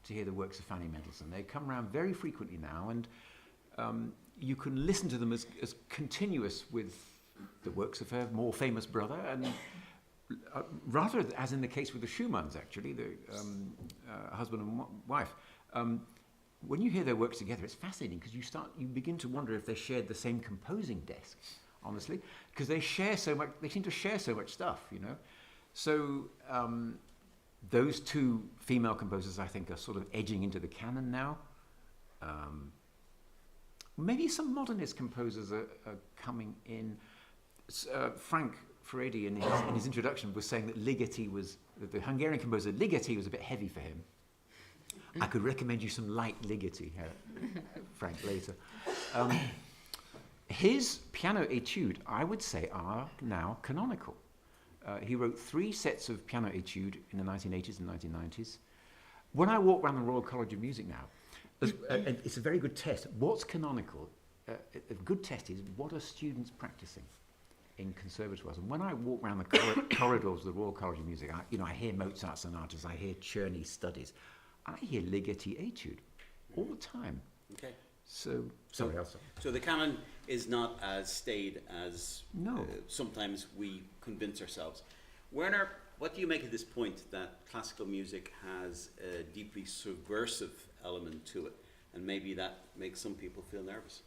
to hear the works of Fanny Mendelssohn. They come around very frequently now, and you can listen to them as continuous with the works of her more famous brother, and rather as in the case with the Schumanns, actually, the husband and wife. When you hear their works together, it's fascinating because you begin to wonder if they shared the same composing desk, honestly, because they share so much. They seem to share so much stuff, So those two female composers, I think, are sort of edging into the canon now. Maybe some modernist composers are coming in. Frank Ferredi, in his introduction, was saying that Ligeti the Hungarian composer Ligeti was a bit heavy for him. I could recommend you some light Ligeti, Frank, later. His piano etude, I would say, are now canonical. He wrote 3 sets of piano etude in the 1980s and 1990s. When I walk around the Royal College of Music now, it's a very good test. What's canonical? A good test is what are students practicing in conservatoires. And when I walk around the corridors of the Royal College of Music, I hear Mozart sonatas, I hear Czerny studies, I hear Ligeti etude all the time. Okay. So the canon is not as staid as no. Sometimes we convince ourselves. Werner, what do you make of this point that classical music has a deeply subversive element to it, and maybe that makes some people feel nervous?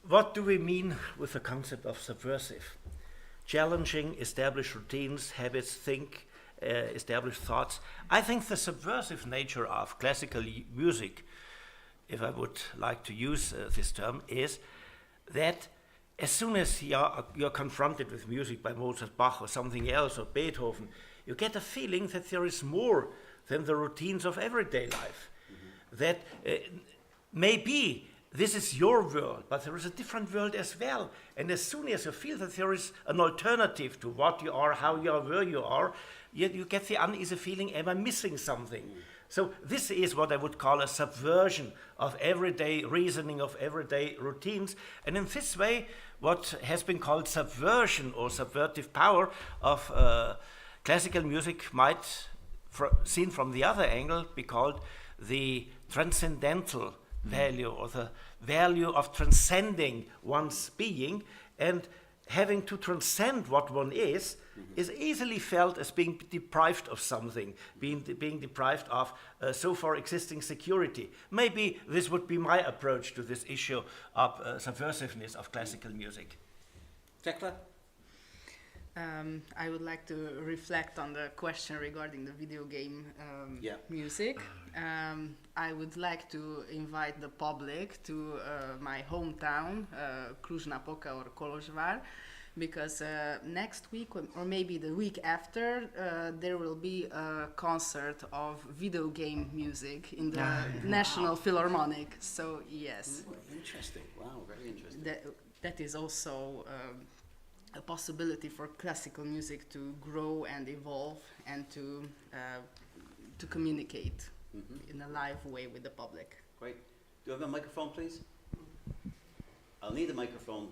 What do we mean with the concept of subversive? Challenging established routines, habits, established thoughts. I think the subversive nature of classical music, if I would like to use this term, is that as soon as you're confronted with music by Mozart, Bach, or something else, or Beethoven, you get a feeling that there is more than the routines of everyday life. Mm-hmm. That maybe this is your world, but there is a different world as well. And as soon as you feel that there is an alternative to what you are, how you are, where you are, you get the uneasy feeling, am I missing something? Mm. So this is what I would call a subversion of everyday reasoning, of everyday routines. And in this way, what has been called subversion or subvertive power of classical music might, seen from the other angle, be called the transcendental value, or the value of transcending one's being, and having to transcend what one is easily felt as being deprived of something, being deprived of so far existing security. Maybe this would be my approach to this issue of subversiveness of classical music. Tekla? I would like to reflect on the question regarding the video game music. I would like to invite the public to my hometown, Cluj-Napoca or Kolozsvár, because next week, or maybe the week after, there will be a concert of video game music in the National Philharmonic. So, yes. Interesting. Wow, very interesting. That is also a possibility for classical music to grow and evolve and to communicate in a live way with the public. Great. Do you have a microphone, please? I'll need a microphone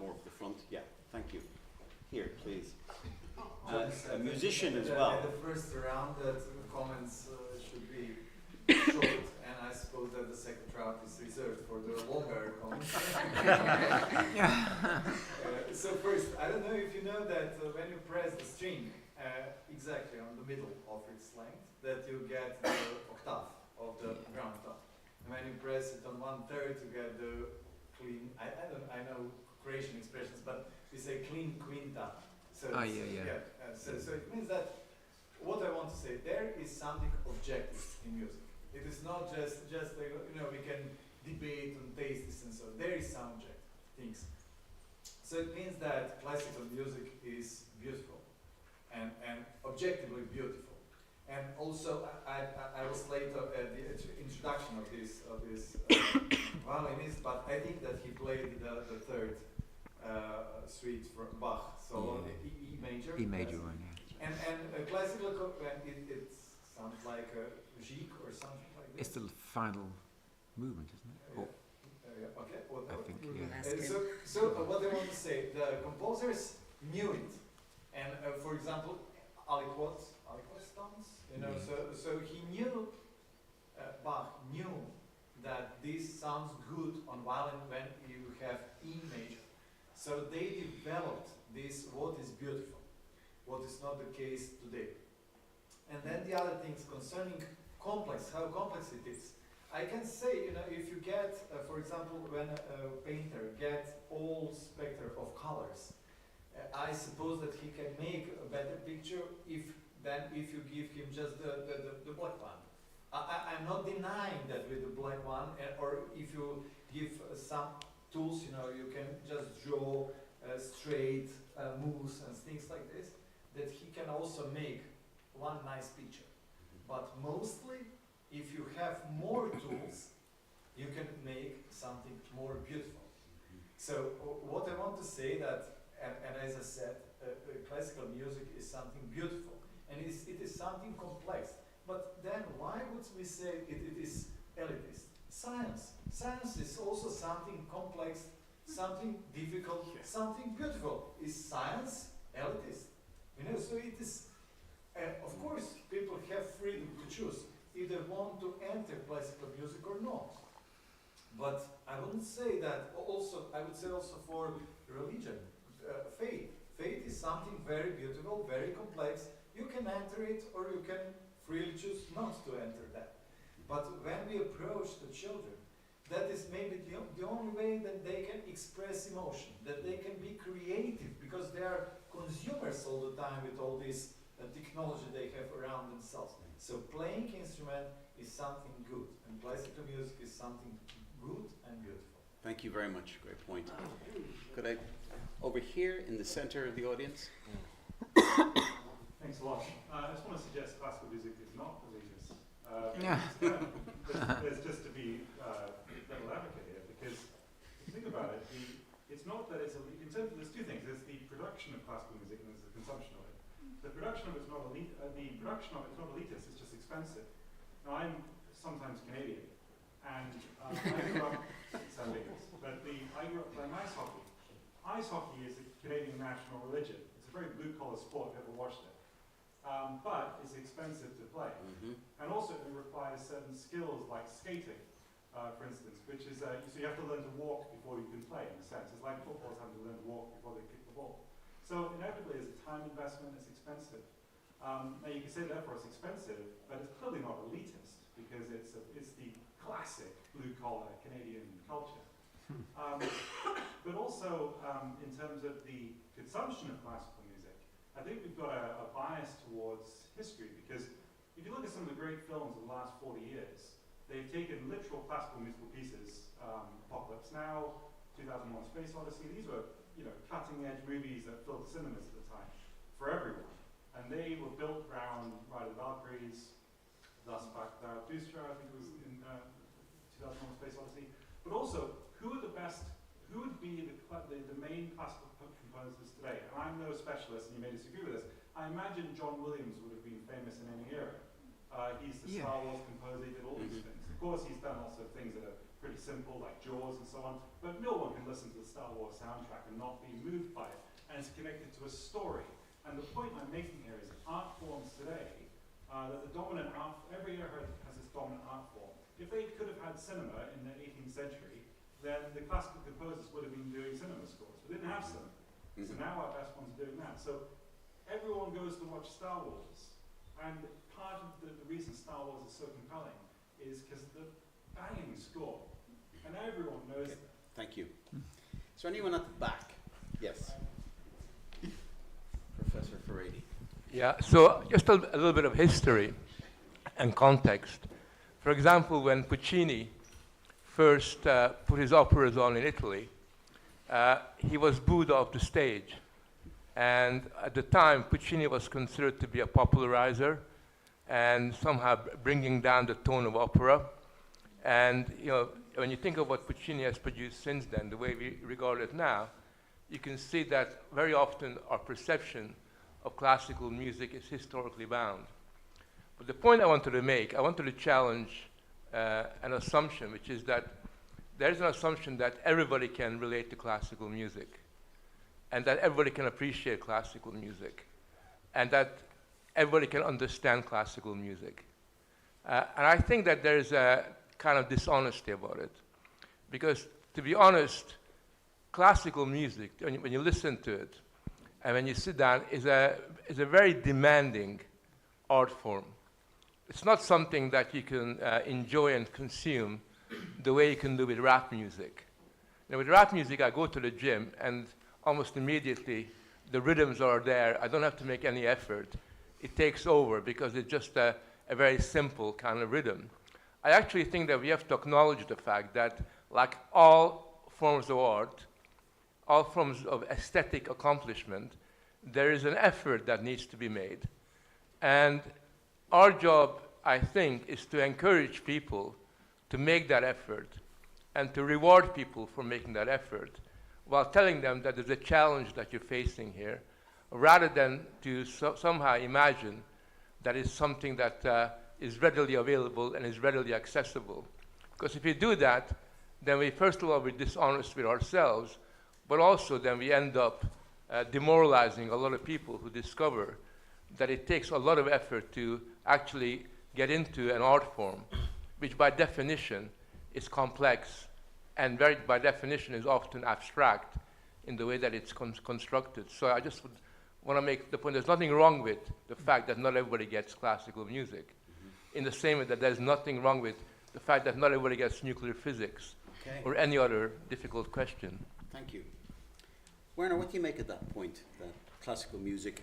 more at the front. Yeah, thank you. Here, please. A musician as well. In the first round, that comments should be short, and I suppose that the second round is reserved for the longer comments. So first, I don't know if you know that when you press the string exactly on the middle of its length, that you get the octave of the ground octave. And when you press it on 1/3, you get the clean. I know Croatian expressions, but we say clean quinta. So so it means that what I want to say, there is something objective in music. It is not just we can debate on tastes and so on. There is subject things. So it means that classical music is beautiful and objectively beautiful. And also, I was late at the introduction of this violinist, but I think that he played the third suite from Bach, so the E major. E major one, yeah. And classical, it sounds like a jig or something like this. It's the final movement, isn't it? Yeah. Okay. Well, I think, We will yeah. ask him. So what I want to say, the composers knew it, and for example, Aliquot Stones, so he knew, Bach knew that this sounds good on violin when you have E major. So they developed this, what is beautiful, what is not the case today. And then the other things concerning complex, how complex it is. I can say, if you get, for example, when a painter gets all spectrum of colors, I suppose that he can make a better picture than if you give him just the black one. I'm not denying that with the black one, or if you give some tools, you can just draw straight moves and things like this, that he can also make one nice picture. But mostly, if you have more tools, you can make something more beautiful. So what I want to say that, and as I said, classical music is something beautiful, and it is something complex. But then why would we say it is elitist? Science is also something complex, something difficult, something beautiful. Is science elitist? So it is, of course, people have freedom to choose if they want to enter classical music or not. But I wouldn't say that also, I would say also for religion, faith. Faith is something very beautiful, very complex. You can enter it or you can freely choose not to enter that. But when we approach the children, that is maybe the only way that they can express emotion, that they can be creative, because they are consumers all the time with all this technology they have around themselves. So playing instrument is something good, and classical music is something good and beautiful. Thank you very much. Great point. Could I, over here in the center of the audience? Thanks a lot. I just want to suggest classical music is not elitist. There's just to be devil advocate here, because if you think about it, it's not that it's elite. In terms of, there's two things. There's the production of classical music and there's the consumption of it. The production of it's not elite. The production of it's not elitist. It's just expensive. Now I'm sometimes Canadian, and I grew up I grew up playing ice hockey. Ice hockey is a Canadian national religion. It's a very blue-collar sport. If you ever watched it. But it's expensive to play. And also it requires certain skills like skating, for instance, which is, so you have to learn to walk before you can play, in a sense. It's like footballers having to learn to walk before they kick the ball. So inevitably it's a time investment, it's expensive. Now you can say therefore it's expensive, but it's clearly not elitist, because it's the classic blue-collar Canadian culture. But also in terms of the consumption of classical music, I think we've got a bias towards history, because if you look at some of the great films of the last 40 years, they've taken literal classical musical pieces, Apocalypse Now, 2001: Space Odyssey. These were, cutting-edge movies that filled cinemas at the time for everyone, and they were built around Ride of the Valkyries, thus back Zarathustra, I think it was in 2001: Space Odyssey. But also, who would be the main classical composers today? And I'm no specialist, and you may disagree with this. I imagine John Williams would have been famous in any era. He's the Star Wars composer, he did all these things. Of course, he's done also things that are pretty simple, like Jaws and so on, but no one can listen to the Star Wars soundtrack and not be moved by it, and it's connected to a story. And the point I'm making here is art forms today, that the dominant art, every era has this dominant art form. If they could have had cinema in the 18th century, then the classical composers would have been doing cinema scores. We didn't have cinema. So now our best ones are doing that. So everyone goes to watch Star Wars, and part of the reason Star Wars is so compelling is because the banging score, and everyone knows that. Thank you. Is there anyone at the back? Yes. Professor Faradi. Yeah, so just a little bit of history and context. For example, when Puccini first put his operas on in Italy, he was booed off the stage. And at the time, Puccini was considered to be a popularizer and somehow bringing down the tone of opera. And when you think of what Puccini has produced since then, the way we regard it now, you can see that very often our perception of classical music is historically bound. But the point I wanted to make, I wanted to challenge an assumption, which is that there is an assumption that everybody can relate to classical music, and that everybody can appreciate classical music, and that everybody can understand classical music. And I think that there is a kind of dishonesty about it. Because, to be honest, classical music, when you listen to it, and when you sit down, is a very demanding art form. It's not something that you can enjoy and consume the way you can do with rap music. With rap music, I go to the gym, and almost immediately, the rhythms are there. I don't have to make any effort. It takes over because it's just a very simple kind of rhythm. I actually think that we have to acknowledge the fact that, like all forms of art, all forms of aesthetic accomplishment, there is an effort that needs to be made. And our job, I think, is to encourage people to make that effort and to reward people for making that effort while telling them that there's a challenge that you're facing here, rather than to somehow imagine that it's something that is readily available and is readily accessible. Because if you do that, then we, first of all, we're dishonest with ourselves, but also then we end up demoralizing a lot of people who discover that it takes a lot of effort to actually get into an art form, which by definition is complex and by definition is often abstract in the way that it's constructed. So I just want to make the point, there's nothing wrong with the fact that not everybody gets classical music, in the same way that there's nothing wrong with the fact that not everybody gets nuclear physics or any other difficult question. Thank you. Werner, what do you make of that point, that classical music,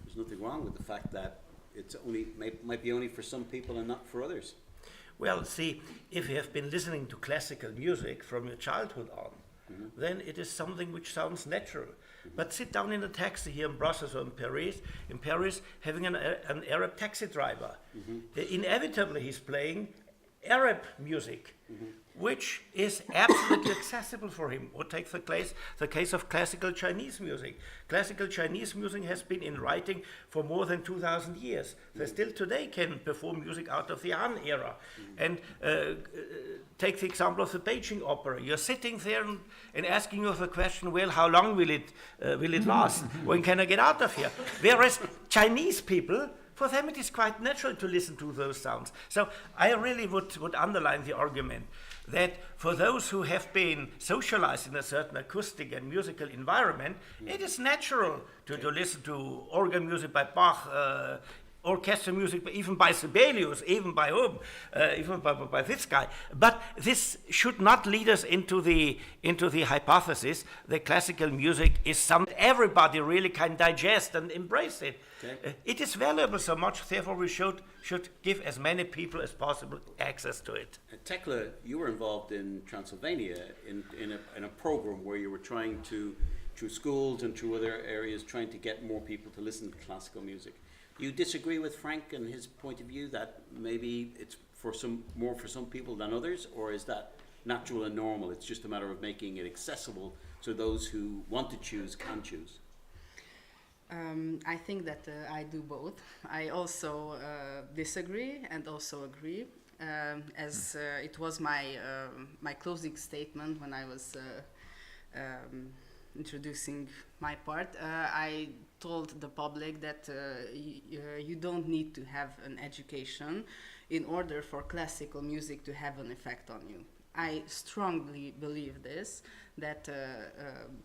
there's nothing wrong with the fact that it's only might be only for some people and not for others? Well, see, if you have been listening to classical music from your childhood on, then it is something which sounds natural. But sit down in a taxi here in Brussels or in Paris, having an Arab taxi driver. Inevitably he's playing Arab music, which is absolutely accessible for him. Or take the case of classical Chinese music. Classical Chinese music has been in writing for more than 2,000 years. They still today can perform music out of the Han era. And take the example of the Beijing opera. You're sitting there and asking yourself the question, well, how long will it last? When can I get out of here? Whereas Chinese people, for them it is quite natural to listen to those sounds. So I really would underline the argument that for those who have been socialized in a certain acoustic and musical environment, it is natural to listen to organ music by Bach, orchestra music, even by Sibelius, even by whom, even by this guy. But this should not lead us into the hypothesis that classical music is something everybody really can digest and embrace it. It is valuable so much, therefore we should give as many people as possible access to it. Tekla, you were involved in Transylvania in a program where you were trying to, through schools and through other areas, trying to get more people to listen to classical music. Do you disagree with Frank and his point of view that maybe it's more for some people than others, or is that natural and normal? It's just a matter of making it accessible so those who want to choose can choose. I think that I do both. I also disagree and also agree. As it was my closing statement when I was introducing my part, I told the public that you don't need to have an education in order for classical music to have an effect on you. I strongly believe this, that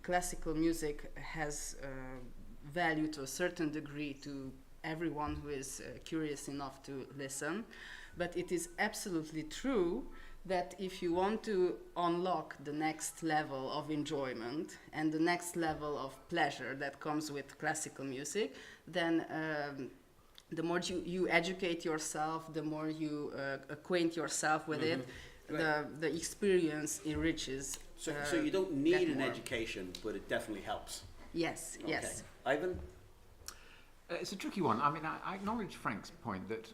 classical music has value to a certain degree to everyone who is curious enough to listen, but it is absolutely true that if you want to unlock the next level of enjoyment and the next level of pleasure that comes with classical music, then the more you educate yourself, the more you acquaint yourself with it, Right. the experience enriches. So you don't need that an more. education, but it definitely helps. Yes, yes. Okay. Ivan? It's a tricky one. I mean, I acknowledge Frank's point that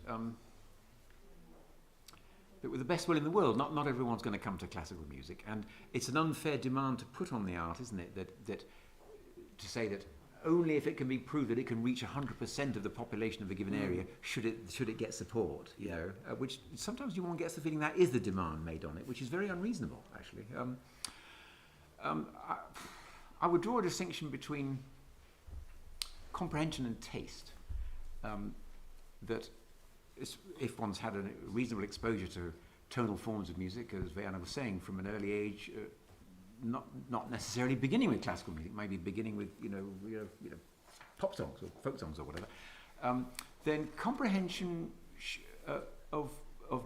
that with the best will in the world, not everyone's going to come to classical music, and it's an unfair demand to put on the art, isn't it? That to say that only if it can be proved that it can reach 100% of the population of a given area should it get support. You know, which sometimes one gets the feeling that is the demand made on it, which is very unreasonable, actually. I would draw a distinction between comprehension and taste. That if one's had a reasonable exposure to tonal forms of music, as Werner was saying, from an early age, not necessarily beginning with classical music, maybe beginning with you know pop songs or folk songs or whatever, then comprehension of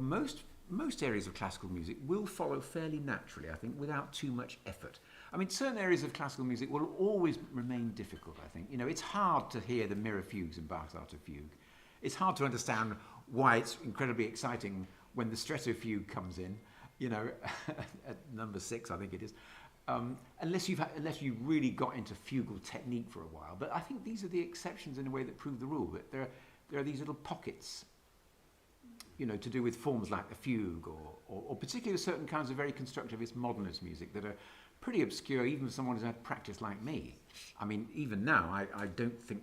most areas of classical music will follow fairly naturally, I think, without too much effort. I mean, certain areas of classical music will always remain difficult, I think. You know, it's hard to hear the mirror fugues in Bach's Art of Fugue. It's hard to understand why it's incredibly exciting when the stretto fugue comes in, you know, at number 6, I think it is, unless you really got into fugal technique for a while. But I think these are the exceptions in a way that prove the rule, that there are these little pockets, you know, to do with forms like the fugue or particularly certain kinds of very constructivist modernist music that are pretty obscure even for someone who's had practice like me. I mean, even now, I don't think,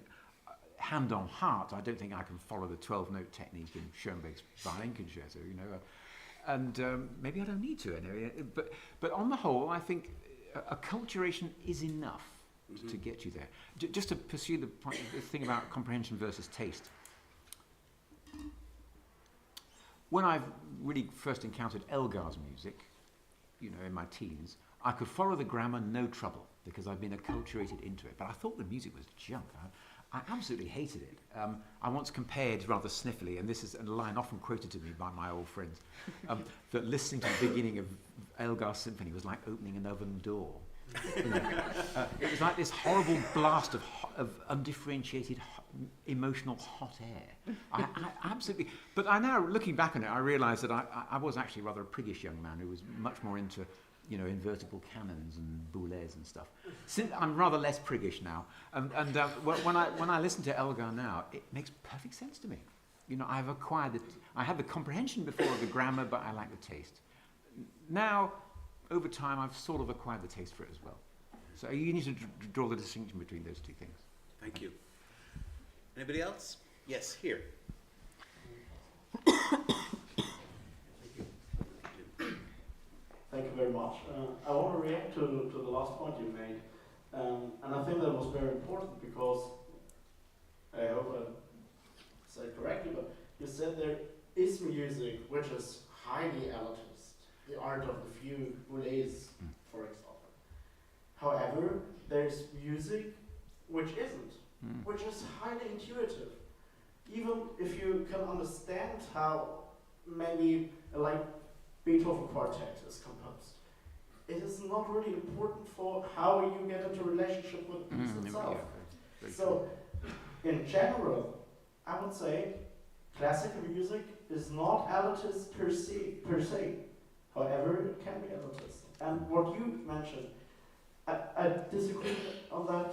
hand on heart, I don't think I can follow the 12-note technique in Schoenberg's violin concerto, you know, and maybe I don't need to anyway. But on the whole, I think acculturation is enough to get you there. Just to pursue the thing about comprehension versus taste. When I've really first encountered Elgar's music, you know, in my teens, I could follow the grammar no trouble because I'd been acculturated into it. But I thought the music was junk. I absolutely hated it. I once compared rather sniffily, and this is a line often quoted to me by my old friends, that listening to the beginning of Elgar's symphony was like opening an oven door. You know, it was like this horrible blast of undifferentiated emotional hot air. I absolutely. But I now, looking back on it, I realise that I was actually rather a priggish young man who was much more into, you know, invertible cannons and boulez and stuff. I'm rather less priggish now, and when I listen to Elgar now, it makes perfect sense to me. You know, I've acquired it. I had the comprehension before of the grammar, but I lack the taste. Now, over time, I've sort of acquired the taste for it as well. So you need to draw the distinction between those two things. Thank you. Anybody else? Yes, here. Thank you very much. I want to react to the last point you made. And I think that was very important because, I hope I said correctly, but you said there is music which is highly elitist, the art of the fugue, boulez, for example. However, there's music which isn't, which is highly intuitive. Even if you can understand how maybe like Beethoven quartet is composed, it is not really important for how you get into relationship with the piece itself. So, in general, I would say classical music is not elitist per se. However, it can be elitist. And what you mentioned, I disagree on that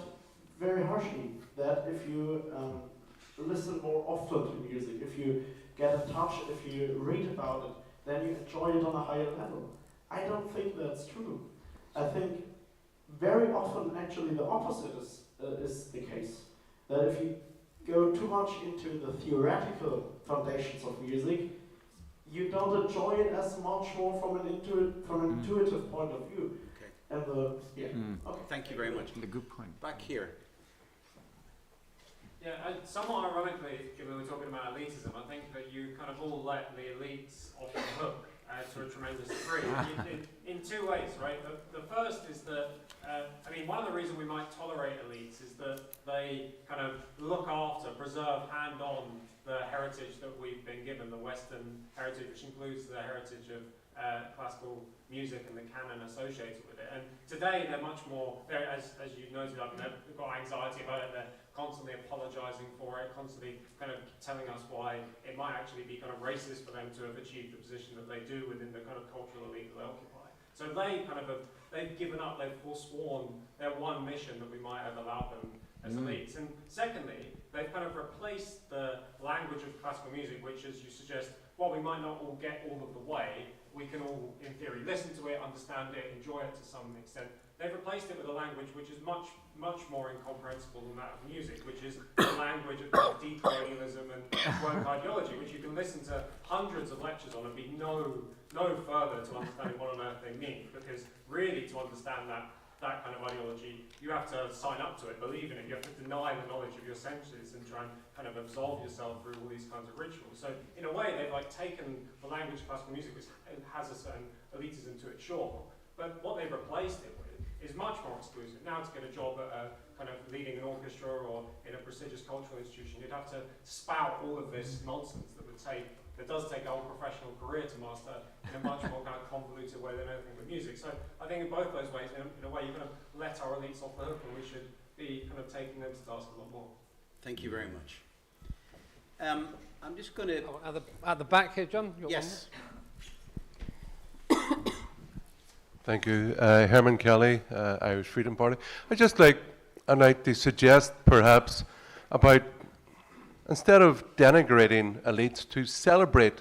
very harshly, that if you listen more often to music, if you get in touch, if you read about it, then you enjoy it on a higher level. I don't think that's true. I think very often actually the opposite is the case. That if you go too much into the theoretical foundations of music, you don't enjoy it as much more from an intuitive point of view. Okay. And okay. Thank you very much. A good point. Back here. Yeah, somewhat ironically, given we're talking about elitism, I think that you kind of all let the elites off the hook to a tremendous degree in two ways, right? The first is that, I mean, one of the reasons we might tolerate elites is that they kind of look after, preserve hand-on the heritage that we've been given, the Western heritage, which includes the heritage of classical music and the canon associated with it. And today they're much more, as you noted, they've got anxiety about it, they're constantly apologising for it, constantly kind of telling us why it might actually be kind of racist for them to have achieved the position that they do within the kind of cultural elite that they occupy. So they kind of they've given up, they've forsworn their one mission that we might have allowed them as elites. And secondly, they've kind of replaced the language of classical music, which, as you suggest, while we might not all get all of the way, we can all, in theory, listen to it, understand it, enjoy it to some extent. They've replaced it with a language which is much more incomprehensible than that of music, which is the language of decolonialism and woke ideology, which you can listen to hundreds of lectures on and be no further to understanding what on earth they mean. Because really, to understand that kind of ideology, you have to sign up to it, believe in it. You have to deny the knowledge of your senses and try and kind of absolve yourself through all these kinds of rituals. So in a way, they've like taken the language of classical music, which has a certain elitism to it, sure, but what they've replaced it with is much more exclusive. Now to get a job at kind of leading an orchestra or in a prestigious cultural institution, you'd have to spout all of this nonsense that does take a whole professional career to master in a much more kind of convoluted way than anything with music. So I think in both those ways, in a way, you're going to let our elites off the hook, and we should be kind of taking them to task a lot more. Thank you very much. I'm just going to... At the back here, John? Yes. Thank you. Herman Kelly, Irish Freedom Party. I'd like to suggest perhaps about, instead of denigrating elites, to celebrate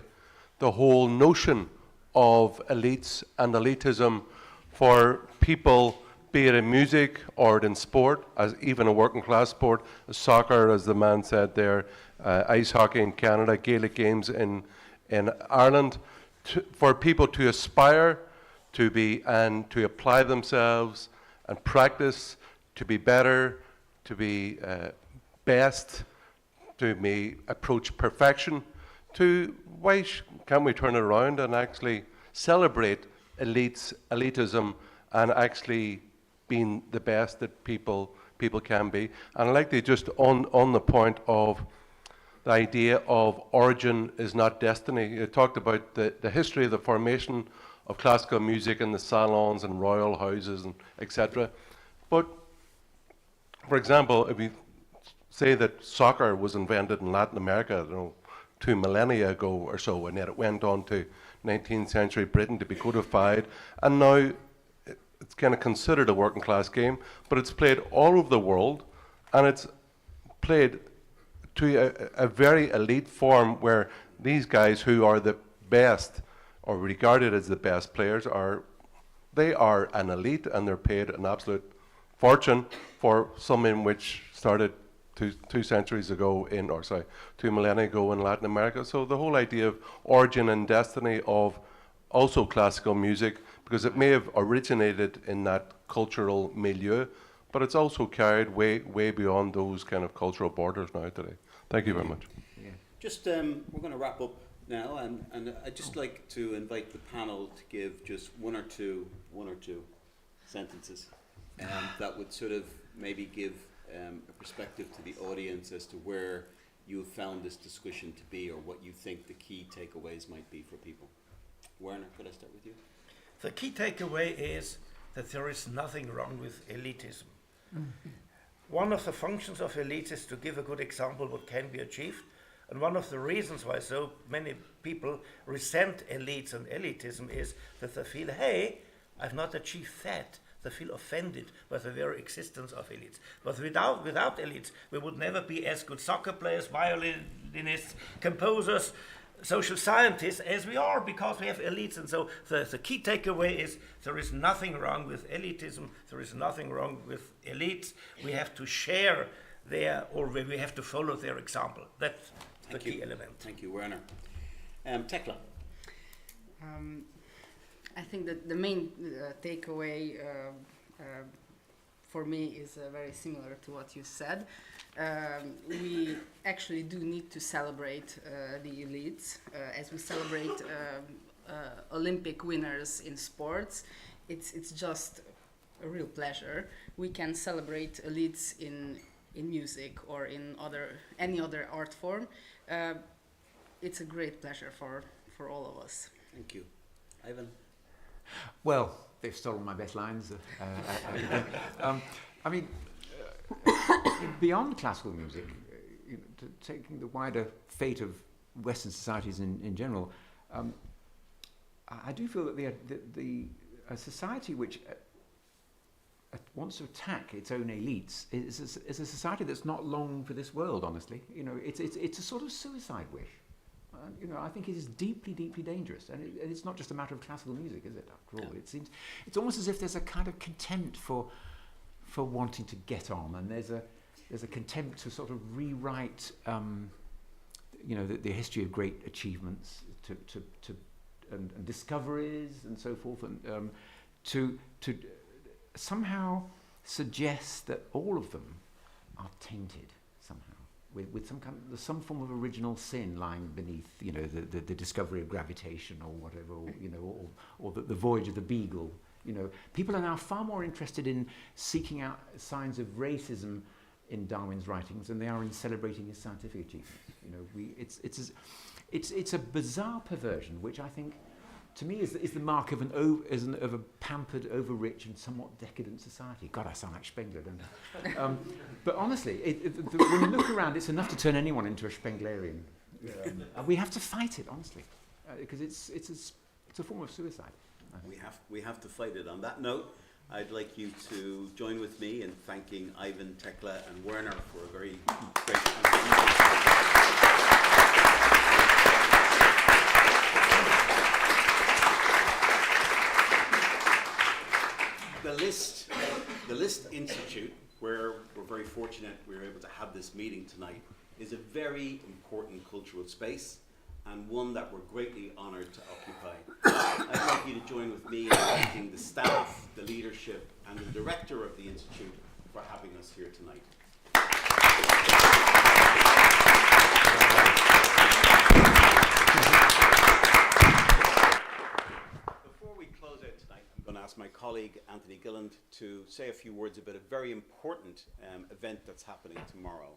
the whole notion of elites and elitism for people, be it in music or in sport, as even a working class sport, soccer, as the man said there, ice hockey in Canada, Gaelic games in Ireland, for people to aspire to be and to apply themselves and practice to be better, to be best, to approach perfection. Why can't we turn it around and actually celebrate elitism, and actually being the best that people can be? And I'd like to just on the point of the idea of origin is not destiny. You talked about the history of the formation of classical music in the salons and royal houses and etc. But, for example, if we say that soccer was invented in Latin America, 2 millennia ago or so, and then it went on to 19th century Britain to be codified, and now it's kind of considered a working class game, but it's played all over the world, and it's played to a very elite form where these guys who are the best, or regarded as the best players, they are an elite, and they're paid an absolute fortune for something which started two centuries ago 2 millennia ago in Latin America. So the whole idea of origin and destiny of also classical music, because it may have originated in that cultural milieu, but it's also carried way beyond those kind of cultural borders now today. Thank you very much. Yeah. Just we're going to wrap up now, and I'd just like to invite the panel to give just one or two sentences that would sort of maybe give a perspective to the audience as to where you have found this discussion to be, or what you think the key takeaways might be for people. Werner, could I start with you? The key takeaway is that there is nothing wrong with elitism. One of the functions of elites is to give a good example what can be achieved, and one of the reasons why so many people resent elites and elitism is that they feel, hey, I've not achieved that. They feel offended by the very existence of elites. But without elites, we would never be as good soccer players, violinists, composers, social scientists as we are, because we have elites. And so the key takeaway is there is nothing wrong with elitism. There is nothing wrong with elites. We have to share we have to follow their example. That's the key element. Thank you, Werner. Tekla. I think that the main takeaway for me is very similar to what you said. We actually do need to celebrate the elites. As we celebrate Olympic winners in sports, it's just a real pleasure. We can celebrate elites in music or in any other art form. It's a great pleasure for all of us. Thank you. Ivan? Well, they've stolen my best lines. I mean, beyond classical music, taking the wider fate of Western societies in general, I do feel that a society which wants to attack its own elites is a society that's not long for this world. Honestly, it's a sort of suicide wish. I think it is deeply, deeply dangerous, and it's not just a matter of classical music, is it? After all, it's almost as if there's a kind of contempt for wanting to get on, and there's a contempt to sort of rewrite, the history of great achievements, and discoveries and so forth, and to somehow suggest that all of them are tainted somehow with some form of original sin lying beneath, the discovery of gravitation or whatever, or the voyage of the Beagle. People are now far more interested in seeking out signs of racism in Darwin's writings than they are in celebrating his scientific achievements. It's a bizarre perversion, which I think, to me, is the mark of of a pampered, over-rich, and somewhat decadent society. God, I sound like Spengler, don't I? But honestly, when you look around, it's enough to turn anyone into a Spenglerian. We have to fight it, honestly, because it's a form of suicide. We have to fight it. On that note, I'd like you to join with me in thanking Ivan, Tekla, and Werner for a very great contribution. The Liszt Institute, where we're very fortunate we were able to have this meeting tonight, is a very important cultural space, and one that we're greatly honoured to occupy. I'd like you to join with me in thanking the staff, the leadership, and the director of the Institute for having us here tonight. Before we close out tonight, I'm going to ask my colleague Anthony Gilland to say a few words about a very important event that's happening tomorrow.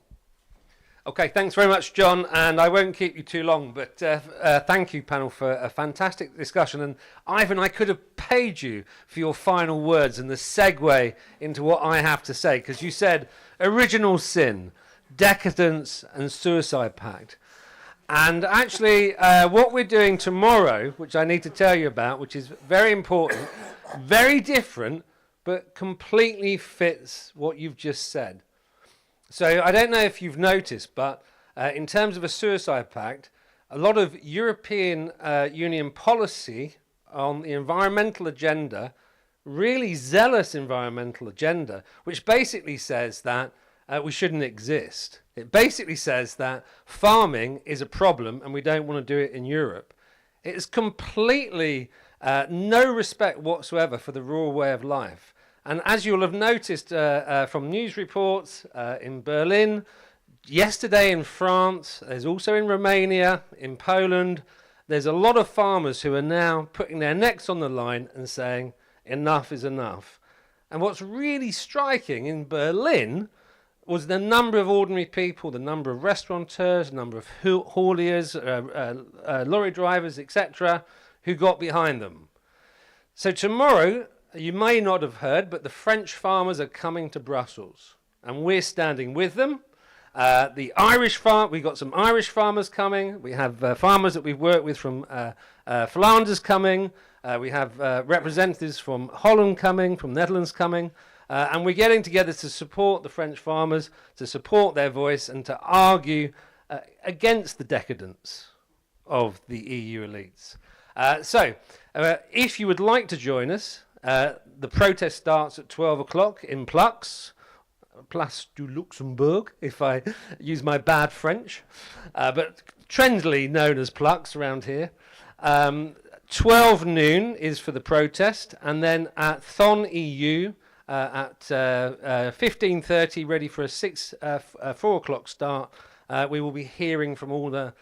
Okay, thanks very much, John, and I won't keep you too long, but thank you, panel, for a fantastic discussion. And Ivan, I could have paid you for your final words and the segue into what I have to say, because you said original sin, decadence, and suicide pact. And actually, what we're doing tomorrow, which I need to tell you about, which is very important, very different, but completely fits what you've just said. So I don't know if you've noticed, but in terms of a suicide pact, a lot of European Union policy on the environmental agenda, really zealous environmental agenda, which basically says that we shouldn't exist. It basically says that farming is a problem and we don't want to do it in Europe. It's completely no respect whatsoever for the rural way of life. And as you'll have noticed from news reports in Berlin, yesterday in France, there's also in Romania, in Poland, there's a lot of farmers who are now putting their necks on the line and saying, enough is enough. And what's really striking in Berlin was the number of ordinary people, the number of restaurateurs, the number of hauliers, lorry drivers, etc., who got behind them. So tomorrow, you may not have heard, but the French farmers are coming to Brussels, and we're standing with them. We've got some Irish farmers coming. We have farmers that we've worked with from Flanders coming. We have representatives from Holland coming, from Netherlands coming. And we're getting together to support the French farmers, to support their voice, and to argue against the decadence of the EU elites. So, if you would like to join us, the protest starts at 12 o'clock in Place du Luxembourg, if I use my bad French, but trendly known as Plux around here. 12 noon is for the protest, and then at Thon EU, at 15:30, ready for a 4 o'clock start, we will be hearing from all the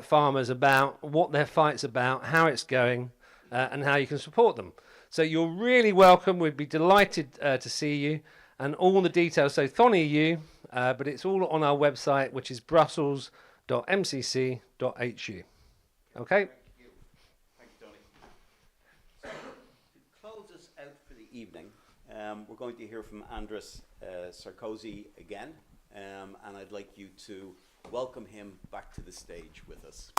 farmers about what their fight's about, how it's going, and how you can support them. So you're really welcome. We'd be delighted to see you, and all the details. So Thon EU, but it's all on our website, which is brussels.mcc.hu. Okay? Thank you, Tony. evening. We're going to hear from Andras Sarkozi again, and I'd like you to welcome him back to the stage with us.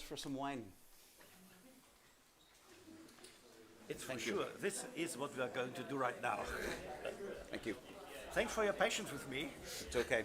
For some wine. It's for sure. This is what we are going to do right now. Thank you. Thanks for your patience with me. It's okay.